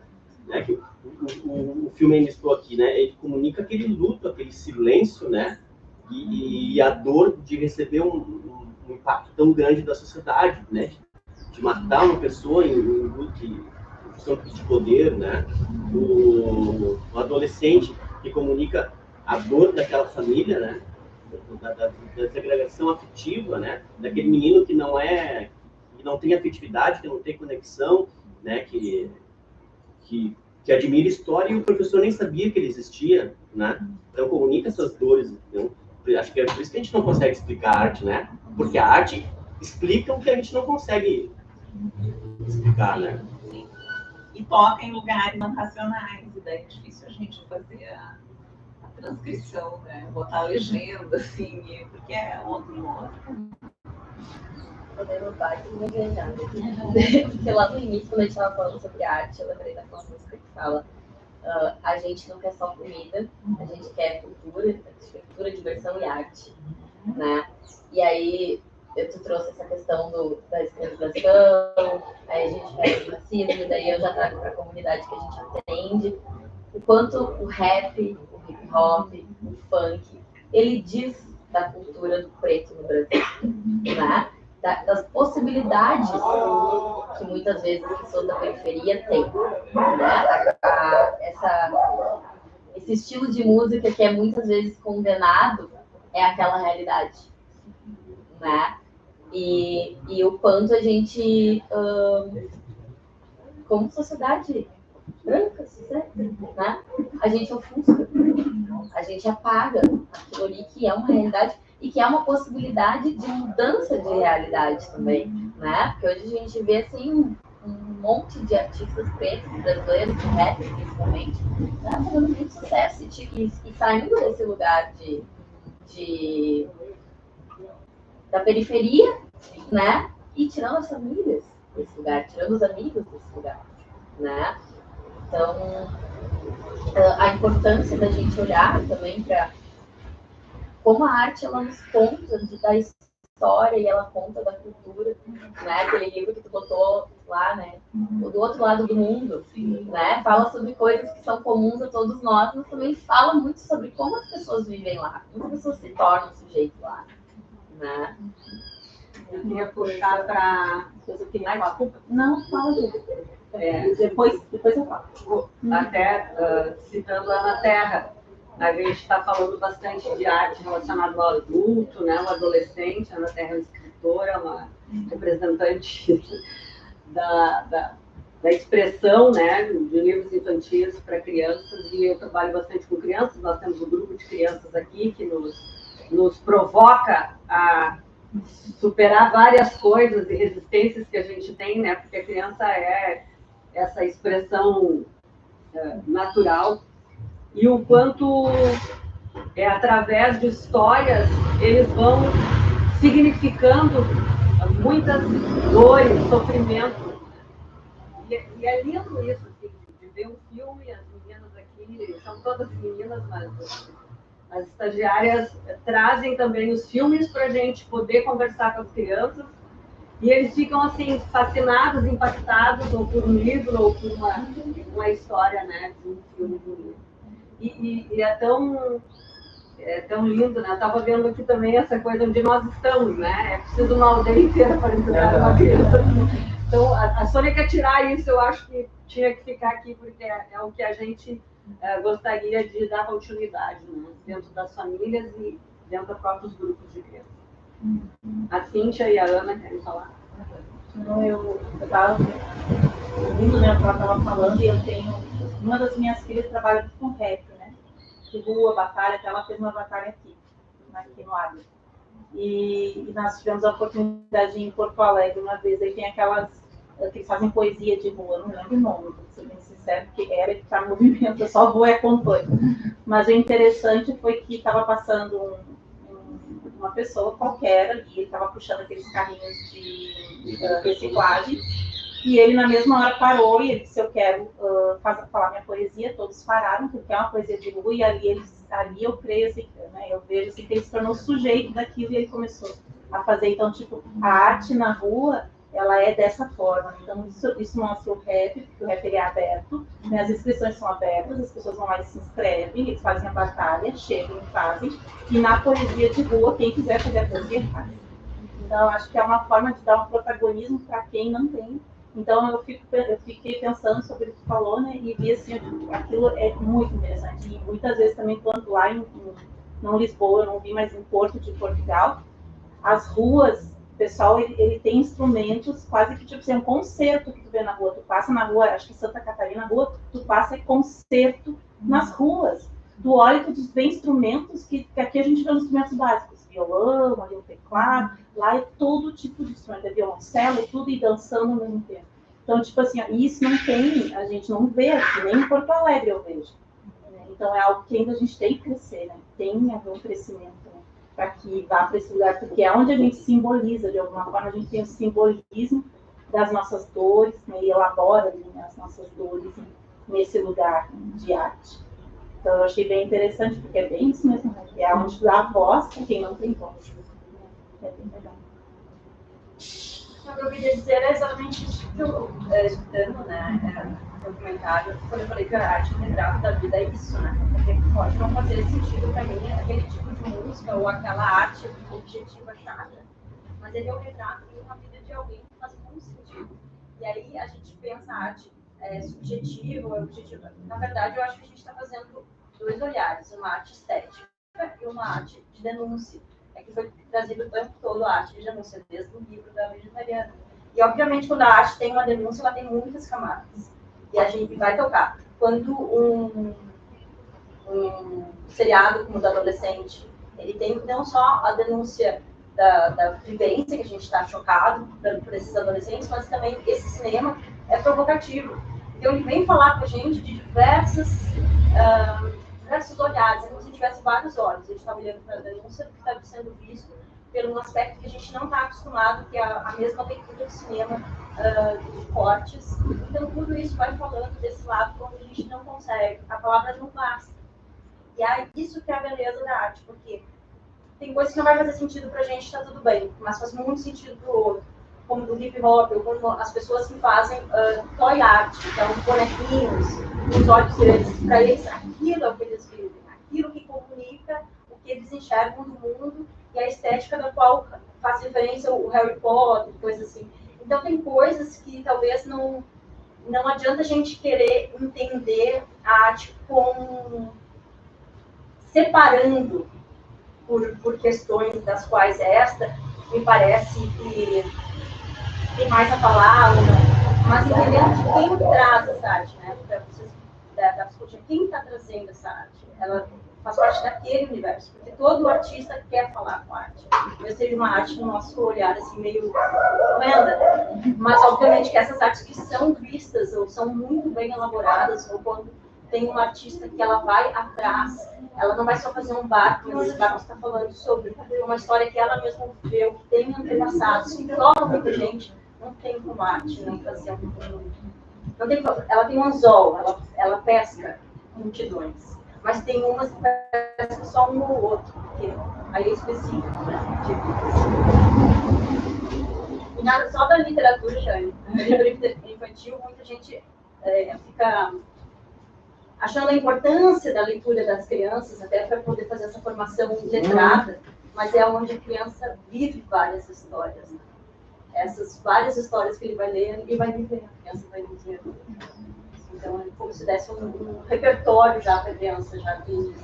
Que o filme ainda estou aqui, né? Ele comunica aquele luto, aquele silêncio, né? E a dor de receber um impacto tão grande da sociedade, né? De matar uma pessoa em luto de poder, né? O adolescente que comunica a dor daquela família, né? Da segregação afetiva, né? Daquele menino que não tem afetividade, que não tem conexão, né? Que admira história e o professor nem sabia que ele existia, né? Então comunica essas dores. Então, acho que é por isso que a gente não consegue explicar a arte, né? Porque a arte explica o que a gente não consegue explicar, né? Sim. E toca em lugares não racionais, e daí é difícil a gente fazer a transcrição, né? Botar a legenda, assim, porque é outro. Poder notar que me viajando. Porque lá no início, quando a gente estava falando sobre arte, eu lembrei daquela música que fala a gente não quer só comida, a gente quer cultura, diversão e arte, né? E aí, tu trouxe essa questão da escravização, aí a gente pega o racismo, e daí eu já trago para a comunidade que a gente atende, o quanto o rap, o hip hop, o funk, ele diz da cultura do preto no Brasil, né? Das possibilidades que muitas vezes as pessoas da periferia têm, né? Esse estilo de música que é muitas vezes condenado é aquela realidade, né? E o quanto a gente, como sociedade branca, né? A gente ofusca, a gente apaga aquilo ali que é uma realidade e que é uma possibilidade de mudança de realidade também, né? Porque hoje a gente vê, assim, um monte de artistas pretos, brasileiros, de rap, principalmente, né? Fazendo muito sucesso e saindo desse lugar da periferia, né? E tirando as famílias desse lugar, tirando os amigos desse lugar, né? Então, a importância da gente olhar também para como a arte ela nos conta da história e ela conta da cultura, né? Aquele livro que tu botou lá, né? Do outro lado do mundo, né? Fala sobre coisas que são comuns a todos nós, mas também fala muito sobre como as pessoas vivem lá, como as pessoas se tornam sujeitos lá, né? Eu queria puxar para... Desculpa. Não, fala tudo. Depois eu falo. Até citando a Ana Terra, a gente está falando bastante de arte relacionada ao adulto, né? O adolescente. A Ana Terra é uma escritora, uma representante da expressão, né? De livros infantis para crianças, e eu trabalho bastante com crianças. Nós temos um grupo de crianças aqui que nos provoca a superar várias coisas e resistências que a gente tem, né? Porque a criança é essa expressão natural e o quanto, através de histórias, eles vão significando muitas dores, sofrimento. E é lindo isso, assim, de ver um filme, as meninas aqui, são todas meninas, mas as estagiárias trazem também os filmes para a gente poder conversar com as crianças, e eles ficam, assim, fascinados, impactados, ou por um livro, ou por uma história, né, de um filme bonito. E é tão lindo, né? Eu estava vendo aqui também essa coisa onde nós estamos, né? É preciso uma aldeia inteira para educar uma criança. Então, a Sônia quer tirar isso, eu acho que tinha que ficar aqui, porque é o que a gente gostaria de dar continuidade, né? Dentro das famílias e dentro dos próprios grupos de crianças. A Cíntia e a Ana querem falar. Eu estava ouvindo, né, o que ela estava falando, e eu tenho... Uma das minhas filhas trabalha com rap, né? De rua, batalha, até ela fez uma batalha aqui no Águia. E nós tivemos a oportunidade de ir em Porto Alegre uma vez. Aí tem aquelas que eles fazem poesia de rua, não lembro o nome, vou ser bem sincero, porque era que está no movimento, eu só vou e acompanho. Mas o interessante foi que estava passando uma pessoa qualquer ali, ele estava puxando aqueles carrinhos de reciclagem, e ele na mesma hora parou e ele disse: eu quero falar minha poesia. Todos pararam, porque é uma poesia de rua, e ali eu creio assim, né, eu vejo assim, que ele se tornou sujeito daquilo e ele começou a fazer. Então, tipo, a arte na rua, ela é dessa forma. Então, isso mostra o rap, porque o rap ele é aberto, né, as inscrições são abertas, as pessoas vão lá e se inscrevem, eles fazem a batalha, chegam e fazem, e na poesia de rua, quem quiser fazer a poesia faz. Então, eu acho que é uma forma de dar um protagonismo para quem não tem. Então, eu fiquei pensando sobre o que tu falou, né, e vi assim, aquilo é muito interessante. E muitas vezes também, quando lá não Lisboa, eu não vi, mas em Porto de Portugal, as ruas, o pessoal, ele tem instrumentos quase que, tipo assim, um concerto que tu vê na rua. Tu passa na rua, acho que Santa Catarina, na rua, tu passa concerto nas ruas. Tu olha e tu vê instrumentos que aqui a gente vê os instrumentos básicos. Violão, ali o teclado, lá é todo tipo de instrumento, é violoncelo e tudo, e dançando ao mesmo tempo. Então, tipo assim, isso não tem, a gente não vê aqui, nem em Porto Alegre eu vejo. Então, é algo que ainda a gente tem que crescer, né? Tem a haver um crescimento, né? Para que vá para esse lugar, porque é onde a gente simboliza, de alguma forma, a gente tem o simbolismo das nossas dores, né? E elabora ali, né, as nossas dores nesse lugar de arte. Então, eu achei bem interessante, porque é bem isso mesmo, né? É onde dá a voz para quem não tem voz. É bem legal. O que eu queria dizer é exatamente isso que eu estudando, né, no documentário, quando eu falei que a arte é um retrato da vida, é isso, né? Porque pode não fazer sentido para mim aquele tipo de música ou aquela arte objetiva chata, mas ele é um retrato de uma vida de alguém que faz muito sentido. E aí a gente pensa a arte subjetiva ou objetiva. Na verdade, eu acho que a gente está fazendo dois olhares, uma arte estética e uma arte de denúncia. É que foi trazido o tempo todo a arte de denúncia, desde o livro da vegetariana. E, obviamente, quando a arte tem uma denúncia, ela tem muitas camadas. E a gente vai tocar. Quando um seriado como o da adolescente, ele tem não só a denúncia da vivência, que a gente está chocado por esses adolescentes, mas também esse cinema é provocativo. Então, ele vem falar com a gente de diversos olhares, é como se tivesse vários olhos. A gente está olhando para a denúncia do que está sendo visto por um aspecto que a gente não está acostumado, que é a mesma leitura do cinema, de cortes. Então, tudo isso vai falando desse lado quando a gente não consegue. A palavra não basta. E é isso que é a beleza da arte, porque tem coisas que não vai fazer sentido para a gente, está tudo bem, mas faz muito sentido para o outro, como do hip hop, ou como as pessoas que fazem toy art, então bonequinhos, os olhos deles, para eles aquilo é o que eles vivem, aquilo que comunica o que eles enxergam do mundo e a estética da qual faz referência o Harry Potter, coisas assim. Então tem coisas que talvez não adianta a gente querer entender a arte como separando por questões das quais esta me parece que tem mais a palavra, mas entendendo quem traz essa arte, né? Da psicologia, quem está trazendo essa arte? Ela faz parte daquele universo, porque todo artista quer falar com a arte. Talvez seja uma arte no nosso olhar assim meio lenda, mas obviamente que essas artes que são vistas ou são muito bem elaboradas ou quando tem uma artista que ela vai atrás, ela não vai só fazer um barco, mas esse barco está falando sobre uma história que ela mesma viveu, que tem antepassados, que toca muita gente, não tem como arte, não fazer não tem, ela tem um anzol, ela pesca multidões, mas tem umas que pesca só um ou outro, porque aí é específico, né? E nada, só da literatura, Jane, na literatura infantil, muita gente fica achando a importância da leitura das crianças, até para poder fazer essa formação letrada, mas é onde a criança vive várias histórias. Né? Essas várias histórias que ele vai ler e vai viver, a criança vai viver. Então, é como se desse um repertório já para a criança, já que...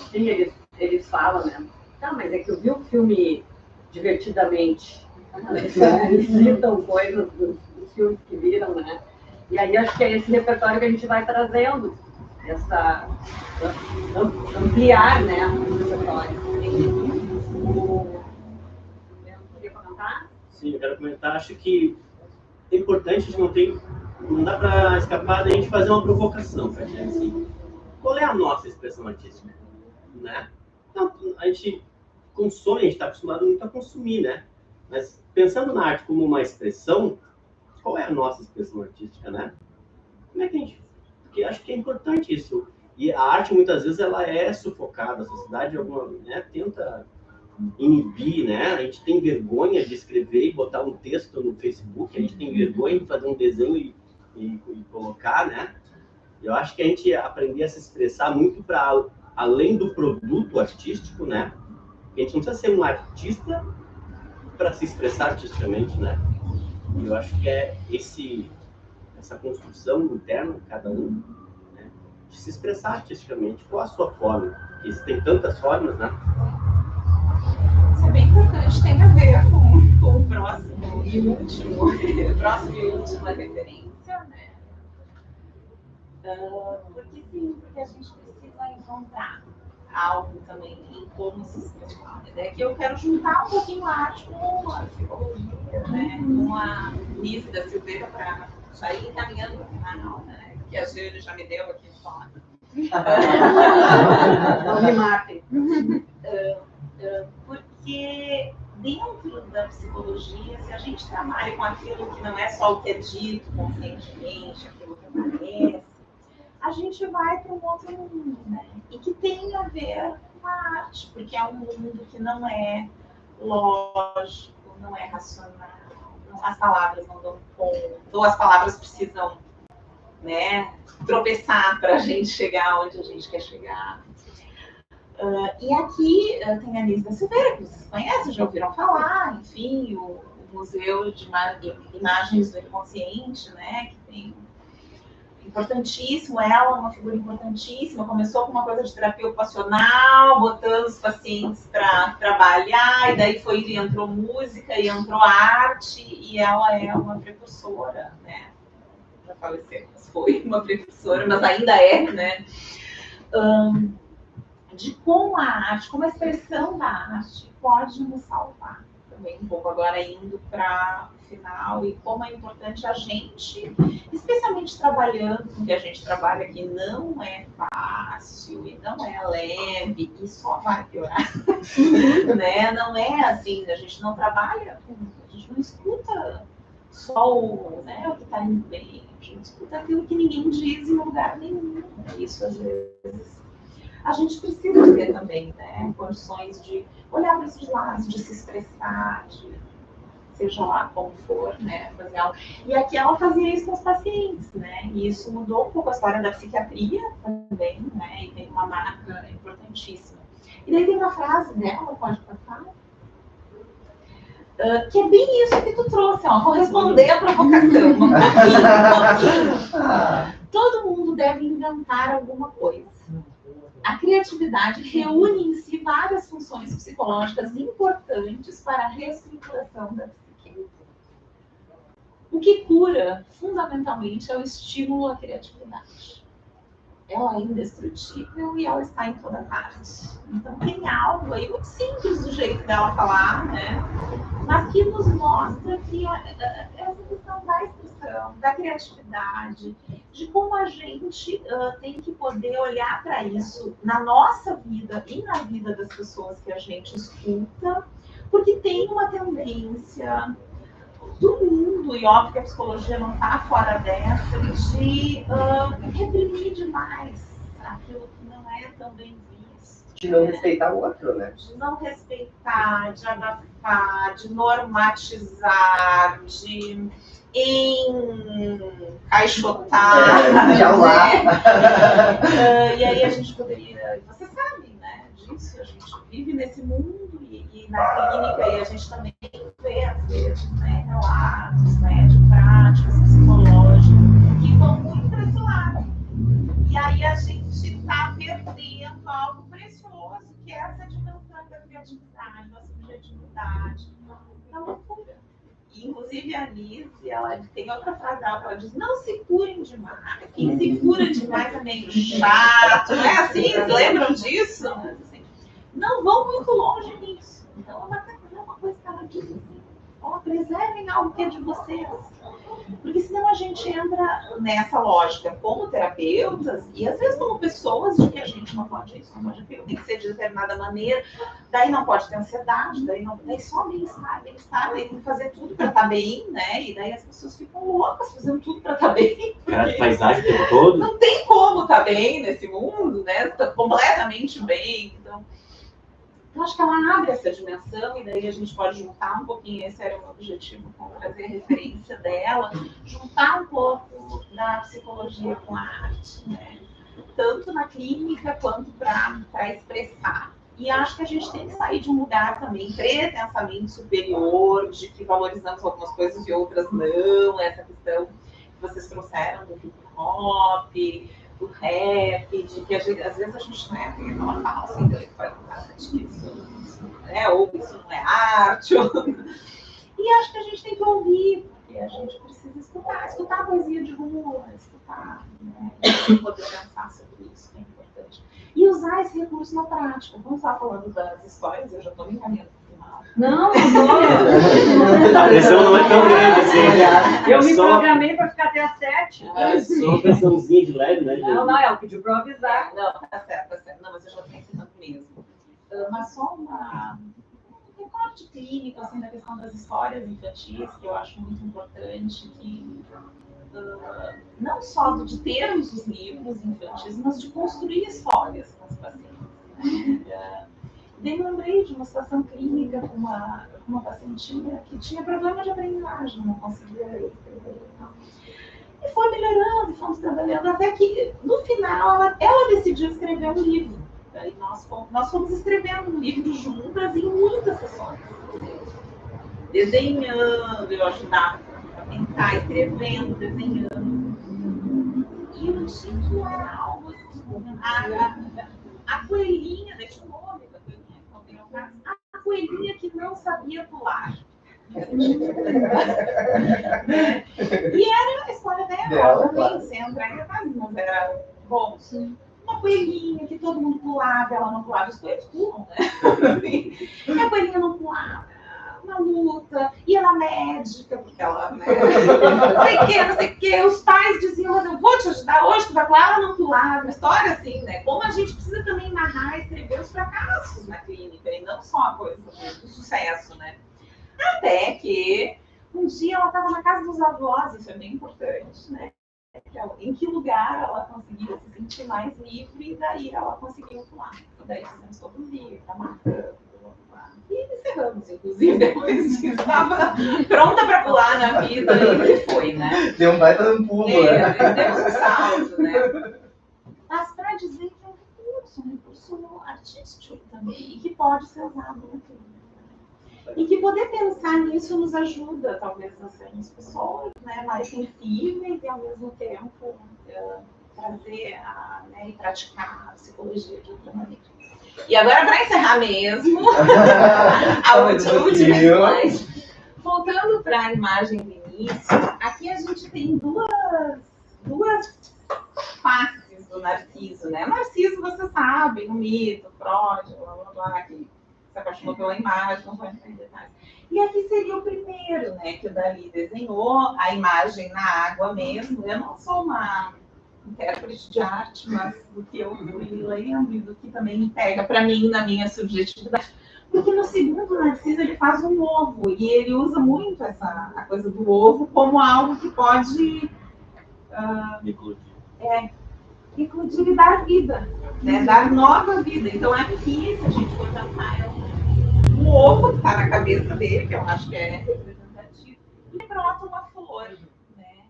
Sim, eles falam, né? Tá, mas é que eu vi o filme Divertidamente. Eles citam coisas dos filmes que viram, né? E aí acho que é esse repertório que a gente vai trazendo, ampliar, né, o repertório. Queria comentar? Sim, eu quero comentar. Acho que é importante, a gente não dá para escapar da gente fazer uma provocação, assim. Qual é a nossa expressão artística? Né? Então, a gente consome, a gente está acostumado muito a consumir, né? Mas pensando na arte como uma expressão, qual é a nossa expressão artística, né? Como é que a gente... Porque acho que é importante isso. E a arte, muitas vezes, ela é sufocada. A sociedade, né, tenta inibir, né? A gente tem vergonha de escrever e botar um texto no Facebook. A gente tem vergonha de fazer um desenho e colocar, né? Eu acho que a gente aprender a se expressar muito para além do produto artístico, né? A gente não precisa ser um artista para se expressar artisticamente, né? E eu acho que é essa construção interna de cada um, né, de se expressar artisticamente. Qual a sua forma? Porque tem tantas formas, né? Isso é bem importante, tem a ver com o próximo e última referência, né? Porque sim, porque a gente precisa encontrar algo também em como se expressar. É que eu quero juntar um pouquinho a arte com a psicologia, né? Com a Nise da Silveira para sair encaminhando para o final, né? Que a Júlia já me deu aqui fora. Não me matem. Porque dentro da psicologia, se a gente trabalha com aquilo que não é só o que é dito conscientemente, aquilo que aparece, a gente vai para um outro mundo, né? E que tem a ver com a arte, porque é um mundo que não é lógico, não é racional, as palavras não dão conta, ou as palavras precisam, né, tropeçar para a gente chegar onde a gente quer chegar. E aqui tem a Nise da Silveira, que vocês conhecem, já ouviram falar, enfim, o Museu de Imagens do Inconsciente, né, que tem importantíssimo, ela é uma figura importantíssima, começou com uma coisa de terapia ocupacional, botando os pacientes para trabalhar, e daí entrou música, e entrou arte, e ela é uma precursora, né? Já faleceu, mas foi uma precursora, mas ainda é, né? De como a arte, como a expressão da arte pode nos salvar. Também um pouco agora indo para o final, e como é importante a gente, especialmente trabalhando com o que a gente trabalha aqui, não é fácil e não é leve e só vai piorar. Né? Não é assim, a gente não trabalha, a gente não escuta só o que está indo bem, a gente escuta aquilo que ninguém diz em lugar nenhum. Isso às vezes a gente precisa ter também, né, condições de olhar para esses lados, de se expressar, de seja lá como for, né, fazer algo. E aqui ela fazia isso com os pacientes, né, e isso mudou um pouco a história da psiquiatria também, né, e tem uma marca importantíssima. E daí tem uma frase dela, pode passar? Que é bem isso que tu trouxe, ó, vou responder a provocação. Um pouquinho. Todo mundo deve inventar alguma coisa. A criatividade reúne em si várias funções psicológicas importantes para a reestruturação da psique. O que cura, fundamentalmente, é o estímulo à criatividade. Ela é indestrutível e ela está em toda parte. Então tem algo aí muito simples do jeito dela falar, né? Mas que nos mostra que essa questão da expressão, da criatividade, de como a gente tem que poder olhar para isso na nossa vida e na vida das pessoas que a gente escuta, porque tem uma tendência do mundo, e óbvio que a psicologia não está fora dessa, de reprimir demais aquilo que não é tão bem visto. De não respeitar o outro, né? De não respeitar, de abafar, de normatizar, de encaixotar. E aí a gente poderia... Você sabe, né, disso, a gente vive nesse mundo e na clínica, e a gente também vê, às vezes, né, relatos, né, de práticas psicológicas que vão muito para esse lado. E aí a gente está perdendo algo precioso, que é essa dimensão da criatividade, da subjetividade, da loucura. E, inclusive, a Lise, ela tem outra frase dela, ela diz, não se curem demais. Quem se cura demais é meio chato, não é assim? Lembram disso? Assim, não vão muito longe nisso. Então, é uma coisa que ela diz assim, preservem algo que é de vocês. Porque senão a gente entra nessa lógica como terapeutas e às vezes como pessoas de que a gente não pode isso, não pode aquilo, tem que ser de determinada maneira, daí não pode ter ansiedade, daí só bem-estar, daí tem que fazer tudo para estar bem, né? E daí as pessoas ficam loucas fazendo tudo para estar bem. Cara de paisagem o tempo todo. Não tem como estar bem nesse mundo, né? Tá completamente bem, então acho que ela abre essa dimensão e daí a gente pode juntar um pouquinho, esse era o meu objetivo com trazer a referência dela, juntar um pouco da psicologia com a arte, né? Tanto na clínica quanto para expressar. E acho que a gente tem que sair de um lugar também pretensamente superior, de que valorizamos algumas coisas e outras não, essa questão que vocês trouxeram do hip hop, do rap, de que às vezes a gente, né, tem uma falsa intelectualidade de que isso é, ou isso não é arte. E acho que a gente tem que ouvir, porque a gente precisa escutar a poesia de rua, escutar, né, poder pensar sobre isso, que é importante. E usar esse recurso na prática. Vamos estar falando das histórias, eu já estou me encaminhando para o final. Não, a pressão não é tão grande assim. Eu me programei para ficar até às 7. É só uma pressãozinha de leve, né? Não, é o pediu para avisar. Não, tá certo. Não, mas eu já estou ensinando mesmo. Mas só um recorte clínico, assim, da questão das histórias infantis, que eu acho muito importante, que não só de termos os livros infantis, mas de construir histórias com os pacientes. Né? Daí eu lembrei de uma situação clínica com uma pacientinha que tinha problema de aprendizagem, não conseguia ler. E foi melhorando, fomos trabalhando, até que, no final, ela decidiu escrever um livro. Daí nós fomos escrevendo um livro juntas em muitas sessões. Desenhando, eu ajudava a tentar, escrevendo, desenhando. E o título era algo assim, a coelhinha, deixa o nome da coelhinha, não tem o caso, a coelhinha que não sabia pular. E era a história dela também, sem entrar em detalhes, mas era bom. Sim. Uma coelhinha que todo mundo pulava, ela não pulava, os coelhos pulam, né? E a coelhinha não pulava, uma luta, ia na médica, porque ela, né? Não sei o que, os pais diziam, mas eu vou te ajudar hoje, tu vai pular, ela não pulava, uma história assim, né? Como a gente precisa também narrar e escrever os fracassos na clínica, e não só a coisa do sucesso, né? Até que um dia ela estava na casa dos avós, isso é bem importante, né? Em que lugar ela conseguia se sentir mais livre, e daí ela conseguiu pular. E daí fizemos todo o dia, tá marcando, e encerramos, inclusive, depois estava pronta para pular na vida, e foi, né? Deu um baita no pulo, né? Deu um salto, né? Mas para dizer que é um recurso artístico também, e que pode ser usado na clínica. E que poder pensar nisso nos ajuda, talvez, a sermos pessoas, né, mais sensíveis e, ao mesmo tempo, trazer e praticar a psicologia de outra maneira. E agora, para encerrar mesmo, a última slide. Voltando para a imagem do início, aqui a gente tem duas faces do Narciso, né? Narciso, você sabe, no mito, Freud, blá, blá, blá, que se apaixonou pela imagem, não vou entrar em detalhes. E aqui seria o primeiro, né, que o Dalí desenhou, a imagem na água mesmo. Eu não sou uma intérprete de arte, mas do que eu me lembro e do que também me pega para mim, na minha subjetividade. Porque no segundo Narciso ele faz um ovo, e ele usa muito a coisa do ovo como algo que pode eclodir e dar vida, né? Dar nova vida. Então aqui, se a gente for pensar, o ovo que está na cabeça dele, que eu acho que é representativo, e brota uma flor, né?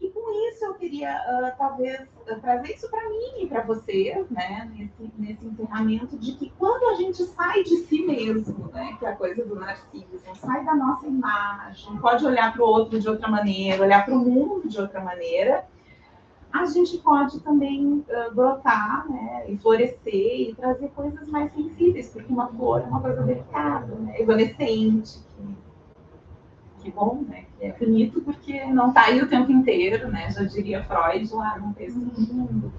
E com isso eu queria talvez trazer isso para mim e para vocês, né? Nesse encerramento, de que quando a gente sai de si mesmo, né? Que é a coisa do narciso, sai da nossa imagem, pode olhar para o outro de outra maneira, olhar para o mundo de outra maneira, a gente pode também brotar, né, e florescer e trazer coisas mais sensíveis, porque uma flor é uma coisa delicada, né, evanescente, que bom, né, que é bonito porque não está aí o tempo inteiro, né, já diria Freud lá no texto do mundo,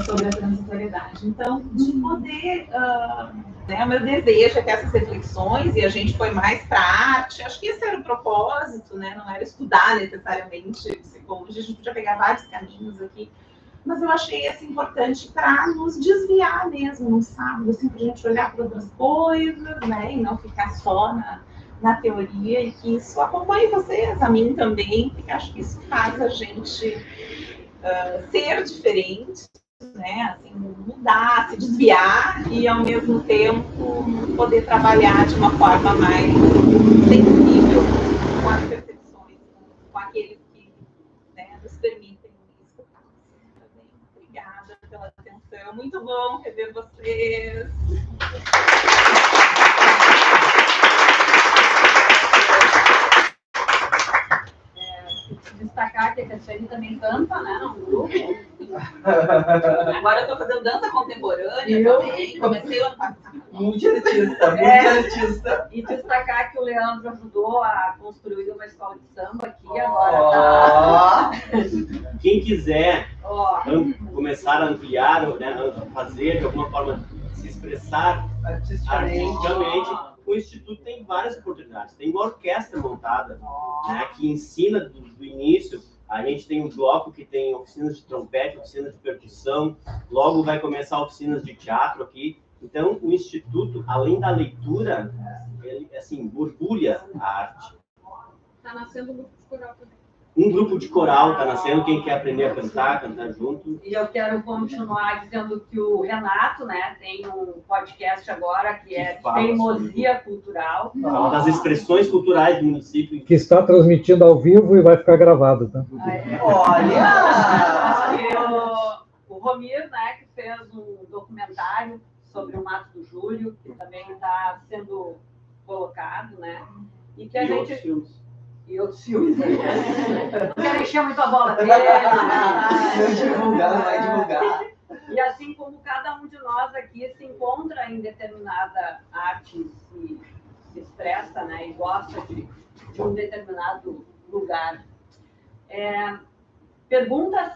sobre a transitoriedade. Então, de poder, né, o meu desejo é que essas reflexões, e a gente foi mais para a arte, acho que esse era o propósito, né, não era estudar necessariamente psicologia, a gente podia pegar vários caminhos aqui, mas eu achei isso importante para nos desviar mesmo no sábado, assim, para a gente olhar para outras coisas, né, e não ficar só na teoria, e que isso acompanhe vocês, a mim também, porque acho que isso faz a gente ser diferente, né, assim, mudar, se desviar e ao mesmo tempo poder trabalhar de uma forma mais sensível com as percepções, com aqueles que, né, nos permitem escutar. Obrigada pela atenção, muito bom rever vocês. Destacar que a Cassiane também canta, né, no grupo. Agora eu estou fazendo dança contemporânea também, comecei o ano passado. Multiartista. E destacar que o Leandro ajudou a construir uma escola de samba aqui, agora tá. Quem quiser começar a ampliar, né, fazer de alguma forma, se expressar artisticamente, o Instituto tem várias oportunidades. Tem uma orquestra montada, né, que ensina do início. A gente tem um bloco que tem oficinas de trompete, oficinas de percussão, logo vai começar oficinas de teatro aqui. Então, o Instituto, além da leitura, ele, assim, borbulha a arte. Está nascendo um grupo de coral também. Um grupo de coral está nascendo, quem quer aprender a cantar junto. E eu quero continuar dizendo que o Renato, né, tem um podcast agora que é Teimosia Cultural. Uma das expressões culturais do município. Que está transmitindo ao vivo e vai ficar gravado, tá? Olha! O Romir, né, que fez um documentário sobre o Mato do Júlio, que também está sendo colocado, né? E que a gente... E outros filmes. Não quero encher muito a bola dele. Não vai divulgar. E assim como cada um de nós aqui se encontra em determinada arte, se expressa, né, e gosta de um determinado lugar. Perguntas?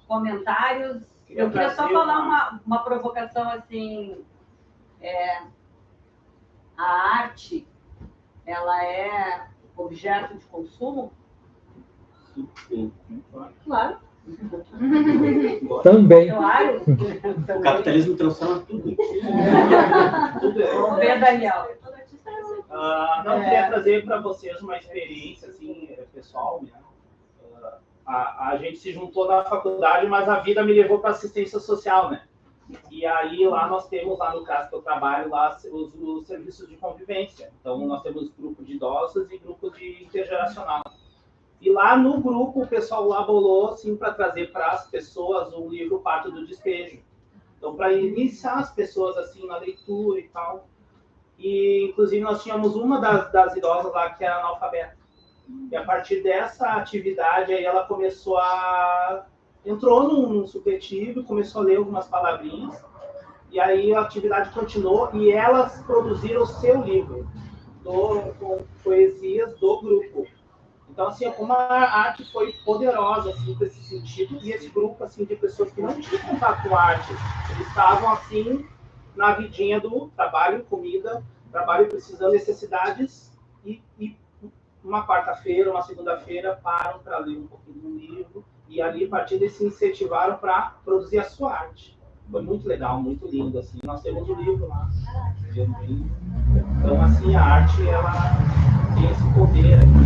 Comentários? Eu queria só falar uma provocação assim. A arte, ela é objeto de consumo? Sim. Claro. Também. Claro. O capitalismo transforma tudo. Vamos ver, Daniel. Não queria trazer para vocês uma experiência assim, pessoal, né? A gente se juntou na faculdade, mas a vida me levou para assistência social, né? E aí lá nós temos, lá no caso que eu trabalho, lá os serviços de convivência. Então nós temos grupo de idosos e grupo de intergeracional. E lá no grupo o pessoal lá bolou assim, para trazer para as pessoas o livro Parto do Despejo. Então para iniciar as pessoas assim na leitura e tal. E inclusive nós tínhamos uma das idosas lá que era analfabeta. E a partir dessa atividade aí ela começou entrou num supletivo, começou a ler algumas palavrinhas, e aí a atividade continuou, e elas produziram o seu livro, com poesias do grupo. Então, assim, como a arte foi poderosa, assim, nesse sentido, e esse grupo, assim, de pessoas que não tinham contato com arte, eles estavam, assim, na vidinha do trabalho, comida, trabalho precisando, necessidades, e uma quarta-feira, uma segunda-feira param para ler um pouquinho do livro, e ali, a partir desse, incentivaram para produzir a sua arte. Foi muito legal, muito lindo, assim. Nós temos o livro lá. Então, assim, a arte, ela tem esse poder aqui.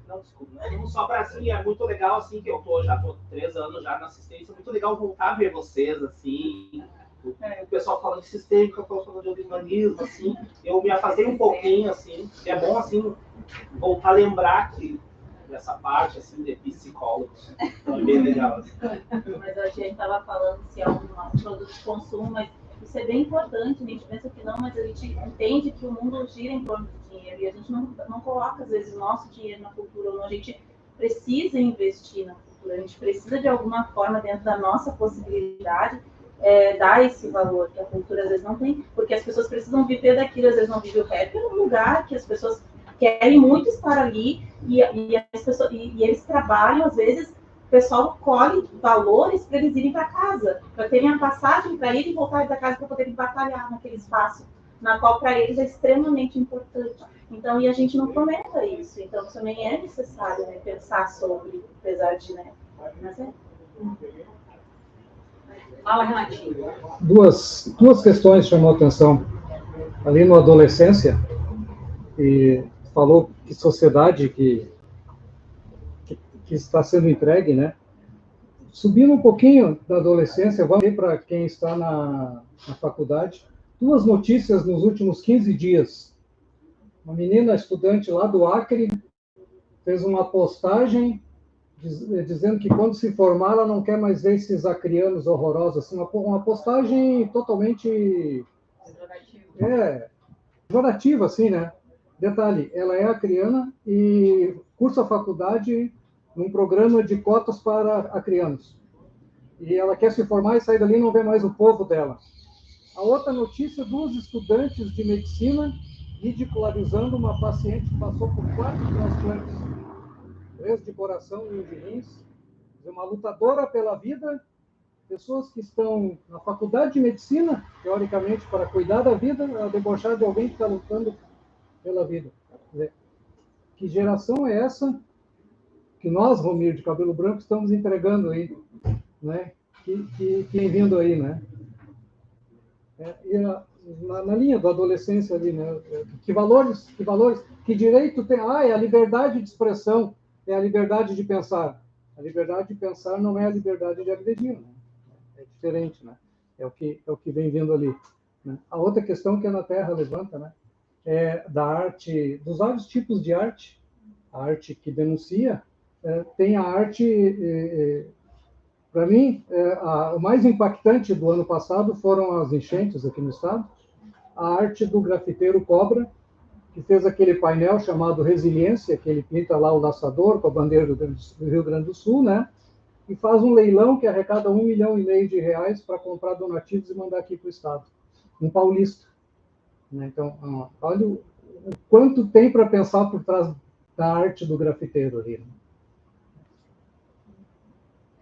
Não, desculpa. Não só para, assim, é muito legal, assim, que eu já tô 3 anos já na assistência, é muito legal voltar a ver vocês, assim, o pessoal falando de sistêmica, o pessoal falando de humanismo, assim, eu me afastei um pouquinho, assim, é bom, assim, voltar a lembrar que dessa parte, assim, de psicólogos, então é bem legal, assim. Mas a gente estava falando se é um produto de consumo, mas isso é bem importante, a gente pensa que não, mas a gente entende que o mundo gira em torno do dinheiro, e a gente não coloca, às vezes, o nosso dinheiro na cultura, não. A gente precisa investir na cultura, a gente precisa, de alguma forma, dentro da nossa possibilidade, dar esse valor que a cultura, às vezes, não tem, porque as pessoas precisam viver daquilo, às vezes não vivem o rap, é um lugar que as pessoas querem muito estar ali, e eles trabalham, às vezes, o pessoal colhe valores para eles irem para casa, para terem a passagem para ir e voltar da casa para poderem batalhar naquele espaço, na qual para eles é extremamente importante. Então, e a gente não comenta isso, então também é necessário, né, pensar sobre, apesar de, né, mas Fala, Renatinho. Duas questões chamou a atenção. Ali na adolescência, e falou que sociedade que está sendo entregue, né? Subindo um pouquinho da adolescência, vamos ver para quem está na faculdade, 2 notícias nos últimos 15 dias. Uma menina estudante lá do Acre fez uma postagem dizendo que quando se formar ela não quer mais ver esses acrianos horrorosos, assim, uma postagem totalmente pejorativa, assim, né? Detalhe, ela é acriana e cursa a faculdade num programa de cotas para acrianos. E ela quer se formar e sair dali e não ver mais o povo dela. A outra notícia, 2 estudantes de medicina ridicularizando uma paciente que passou por 4 transplantes, 3 de coração e 1 de rins, uma lutadora pela vida, pessoas que estão na faculdade de medicina, teoricamente, para cuidar da vida, a debochar de alguém que está lutando pela vida. Que geração é essa que nós, Romir, de cabelo branco, estamos entregando aí, né? Que tem vindo aí, né? E na linha da adolescência ali, né? Que valores, que direito tem? É a liberdade de expressão, é a liberdade de pensar. A liberdade de pensar não é a liberdade de agredir, né? É diferente, né? É o que vem vindo ali. Né? A outra questão que a Ana Terra levanta, né? É da arte, dos vários tipos de arte. A arte que denuncia, tem a arte, para mim, o mais impactante do ano passado foram as enchentes aqui no estado. A arte do grafiteiro Cobra, que fez aquele painel chamado Resiliência, que ele pinta lá o laçador com a bandeira do Rio Grande do Sul, né? E faz um leilão que arrecada R$1,5 milhão para comprar donativos e mandar aqui para o estado. Um paulista. Então, olha o quanto tem para pensar por trás da arte do grafiteiro ali. Né?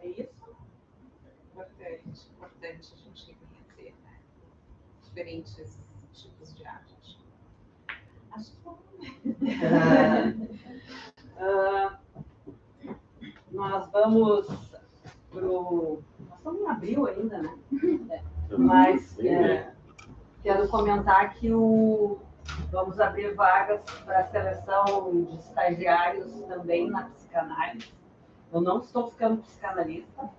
É isso? Importante a gente reconhecer, né? Diferentes tipos de arte. Acho que nós vamos nós estamos em abril ainda, né? Mas quero comentar que vamos abrir vagas para a seleção de estagiários também na psicanálise. Eu não estou ficando psicanalista,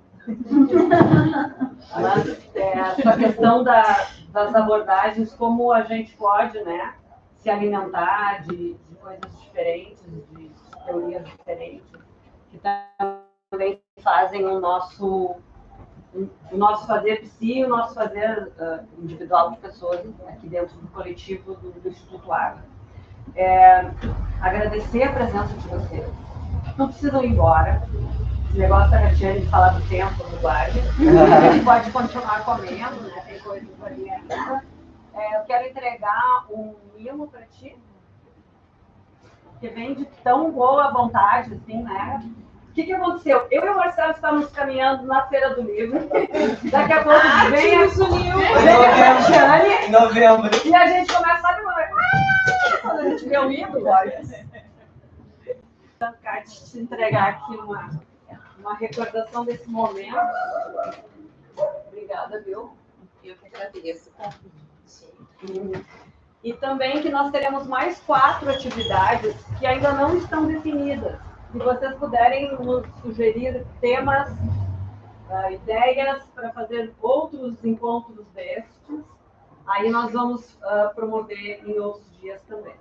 mas essa questão das abordagens, como a gente pode, né, se alimentar de coisas diferentes, de teorias diferentes, que também fazem o nosso fazer psi e o nosso fazer individual de pessoas aqui dentro do coletivo do Instituto Água. Agradecer a presença de vocês. Não precisam ir embora. Esse negócio da Ratiane de falar do tempo do guarda. A gente pode continuar comendo, né? Tem coisas ali ainda. Eu quero entregar um mimo para ti, que vem de tão boa vontade, assim, né? que aconteceu? Eu e o Marcelo estávamos caminhando na Feira do Livro. Daqui a pouco vem a Jane. Em novembro. E a gente começa a quando a gente vê o livro, olha. Te entregar aqui uma recordação desse momento. Obrigada, viu? Eu que agradeço. E também que nós teremos mais 4 atividades que ainda não estão definidas. Se vocês puderem nos sugerir temas, ideias para fazer outros encontros destes, aí nós vamos promover em outros dias também.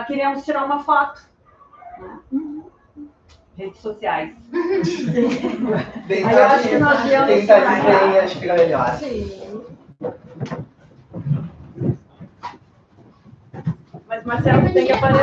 Queríamos tirar uma foto, né? Redes sociais. Bem, aí eu acho que nós viemos quem está de bem, acho que fica melhor. Sim. Mas Marcelo tem que aparecer.